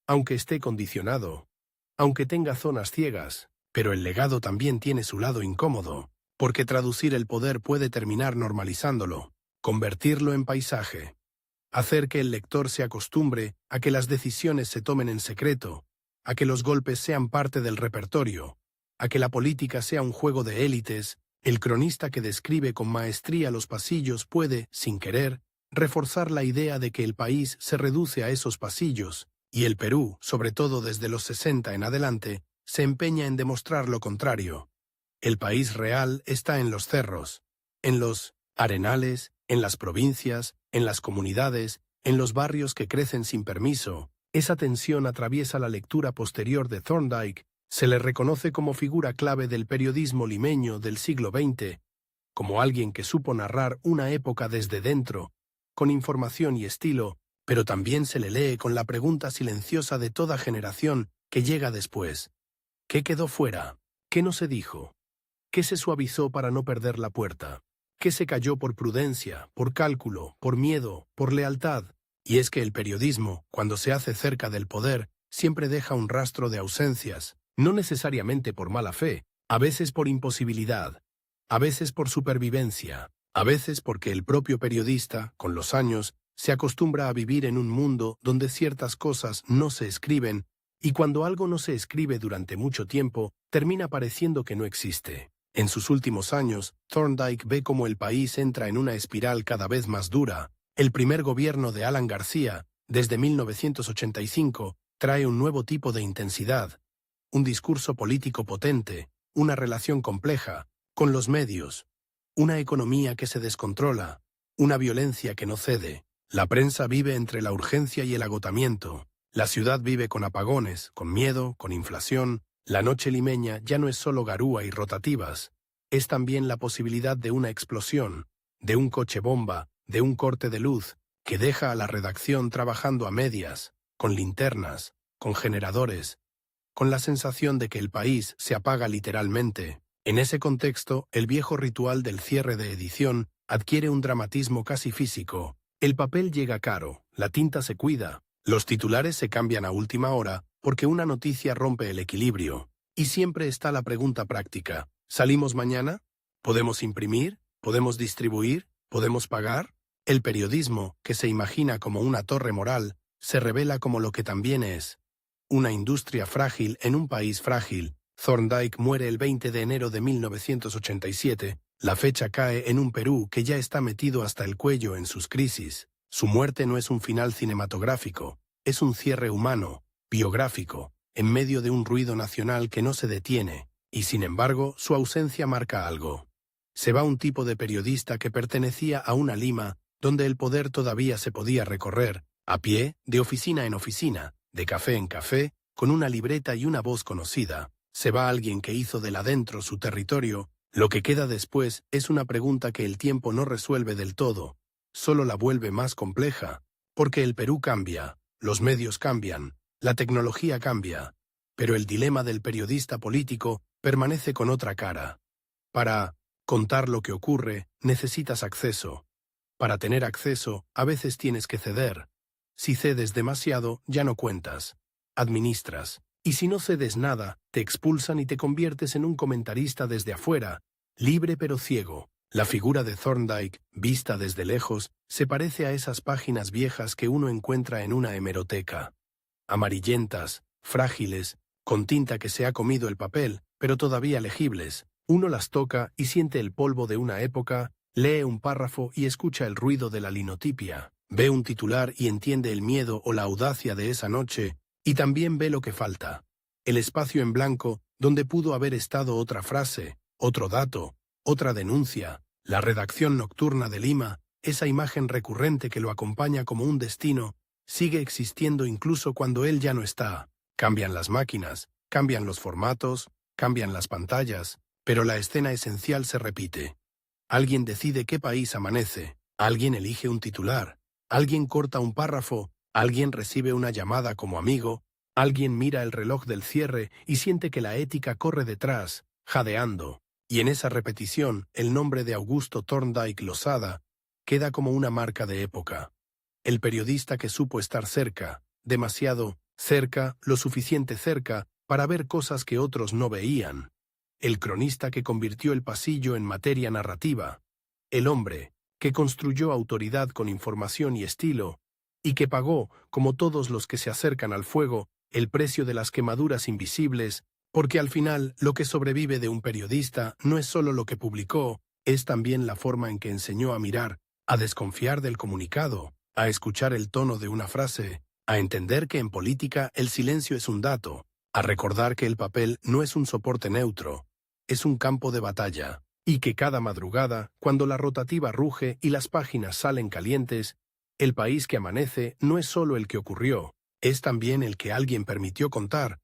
aunque esté condicionado, aunque tenga zonas ciegas, pero el legado también tiene su lado incómodo, porque traducir el poder puede terminar normalizándolo, convertirlo en paisaje, hacer que el lector se acostumbre a que las decisiones se tomen en secreto, a que los golpes sean parte del repertorio, a que la política sea un juego de élites. El cronista que describe con maestría los pasillos puede, sin querer, reforzar la idea de que el país se reduce a esos pasillos, y el Perú, sobre todo desde los 60 en adelante, se empeña en demostrar lo contrario. El país real está en los cerros, en los arenales, en las provincias, en las comunidades, en los barrios que crecen sin permiso. Esa tensión atraviesa la lectura posterior de Thorndike. Se le reconoce como figura clave del periodismo limeño del siglo XX, como alguien que supo narrar una época desde dentro, con información y estilo, pero también se le lee con la pregunta silenciosa de toda generación que llega después. ¿Qué quedó fuera? ¿Qué no se dijo? ¿Qué se suavizó para no perder la puerta? ¿Qué se cayó por prudencia, por cálculo, por miedo, por lealtad? Y es que el periodismo, cuando se hace cerca del poder, siempre deja un rastro de ausencias, no necesariamente por mala fe, a veces por imposibilidad, a veces por supervivencia, a veces porque el propio periodista, con los años, se acostumbra a vivir en un mundo donde ciertas cosas no se escriben, y cuando algo no se escribe durante mucho tiempo, termina pareciendo que no existe. En sus últimos años, Thorndike ve cómo el país entra en una espiral cada vez más dura. El primer gobierno de Alan García, desde 1985, trae un nuevo tipo de intensidad, un discurso político potente, una relación compleja con los medios, una economía que se descontrola, una violencia que no cede. La prensa vive entre la urgencia y el agotamiento. La ciudad vive con apagones, con miedo, con inflación. La noche limeña ya no es solo garúa y rotativas, es también la posibilidad de una explosión, de un coche bomba, de un corte de luz, que deja a la redacción trabajando a medias, con linternas, con generadores, con la sensación de que el país se apaga literalmente. En ese contexto, el viejo ritual del cierre de edición adquiere un dramatismo casi físico. El papel llega caro, la tinta se cuida, los titulares se cambian a última hora porque una noticia rompe el equilibrio. Y siempre está la pregunta práctica: ¿salimos mañana? ¿Podemos imprimir? ¿Podemos distribuir? ¿Podemos pagar? El periodismo, que se imagina como una torre moral, se revela como lo que también es: una industria frágil en un país frágil. Thorndike muere el 20 de enero de 1987. La fecha cae en un Perú que ya está metido hasta el cuello en sus crisis. Su muerte no es un final cinematográfico, es un cierre humano, biográfico, en medio de un ruido nacional que no se detiene, y sin embargo su ausencia marca algo. Se va un tipo de periodista que pertenecía a una Lima donde el poder todavía se podía recorrer, a pie, de oficina en oficina, de café en café, con una libreta y una voz conocida. Se va alguien que hizo del adentro su territorio. Lo que queda después es una pregunta que el tiempo no resuelve del todo, solo la vuelve más compleja, porque el Perú cambia, los medios cambian, la tecnología cambia, Pero el dilema del periodista político permanece con otra cara. Para contar lo que ocurre, necesitas acceso. Para tener acceso, a veces tienes que ceder. Si cedes demasiado, ya no cuentas. Administras. Y si no cedes nada, te expulsan y te conviertes en un comentarista desde afuera, libre pero ciego. La figura de Thorndike, vista desde lejos, se parece a esas páginas viejas que uno encuentra en una hemeroteca. Amarillentas, frágiles, con tinta que se ha comido el papel, pero todavía legibles. Uno las toca y siente el polvo de una época, lee un párrafo y escucha el ruido de la linotipia. Ve un titular y entiende el miedo o la audacia de esa noche, y también ve lo que falta. El espacio en blanco, donde pudo haber estado otra frase, otro dato, otra denuncia, la redacción nocturna de Lima, esa imagen recurrente que lo acompaña como un destino, sigue existiendo incluso cuando él ya no está. Cambian las máquinas, cambian los formatos, cambian las pantallas, pero la escena esencial se repite. Alguien decide qué país amanece, alguien elige un titular, alguien corta un párrafo, alguien recibe una llamada como amigo, alguien mira el reloj del cierre y siente que la ética corre detrás, jadeando. Y en esa repetición, el nombre de Augusto Thorndike Losada queda como una marca de época. El periodista que supo estar cerca, demasiado cerca, lo suficiente cerca, para ver cosas que otros no veían. El cronista que convirtió el pasillo en materia narrativa. El hombre que construyó autoridad con información y estilo, y que pagó, como todos los que se acercan al fuego, el precio de las quemaduras invisibles, porque al final lo que sobrevive de un periodista no es solo lo que publicó, es también la forma en que enseñó a mirar, a desconfiar del comunicado, a escuchar el tono de una frase, a entender que en política el silencio es un dato, a recordar que el papel no es un soporte neutro, es un campo de batalla, y que cada madrugada, cuando la rotativa ruge y las páginas salen calientes, el país que amanece no es solo el que ocurrió, es también el que alguien permitió contar,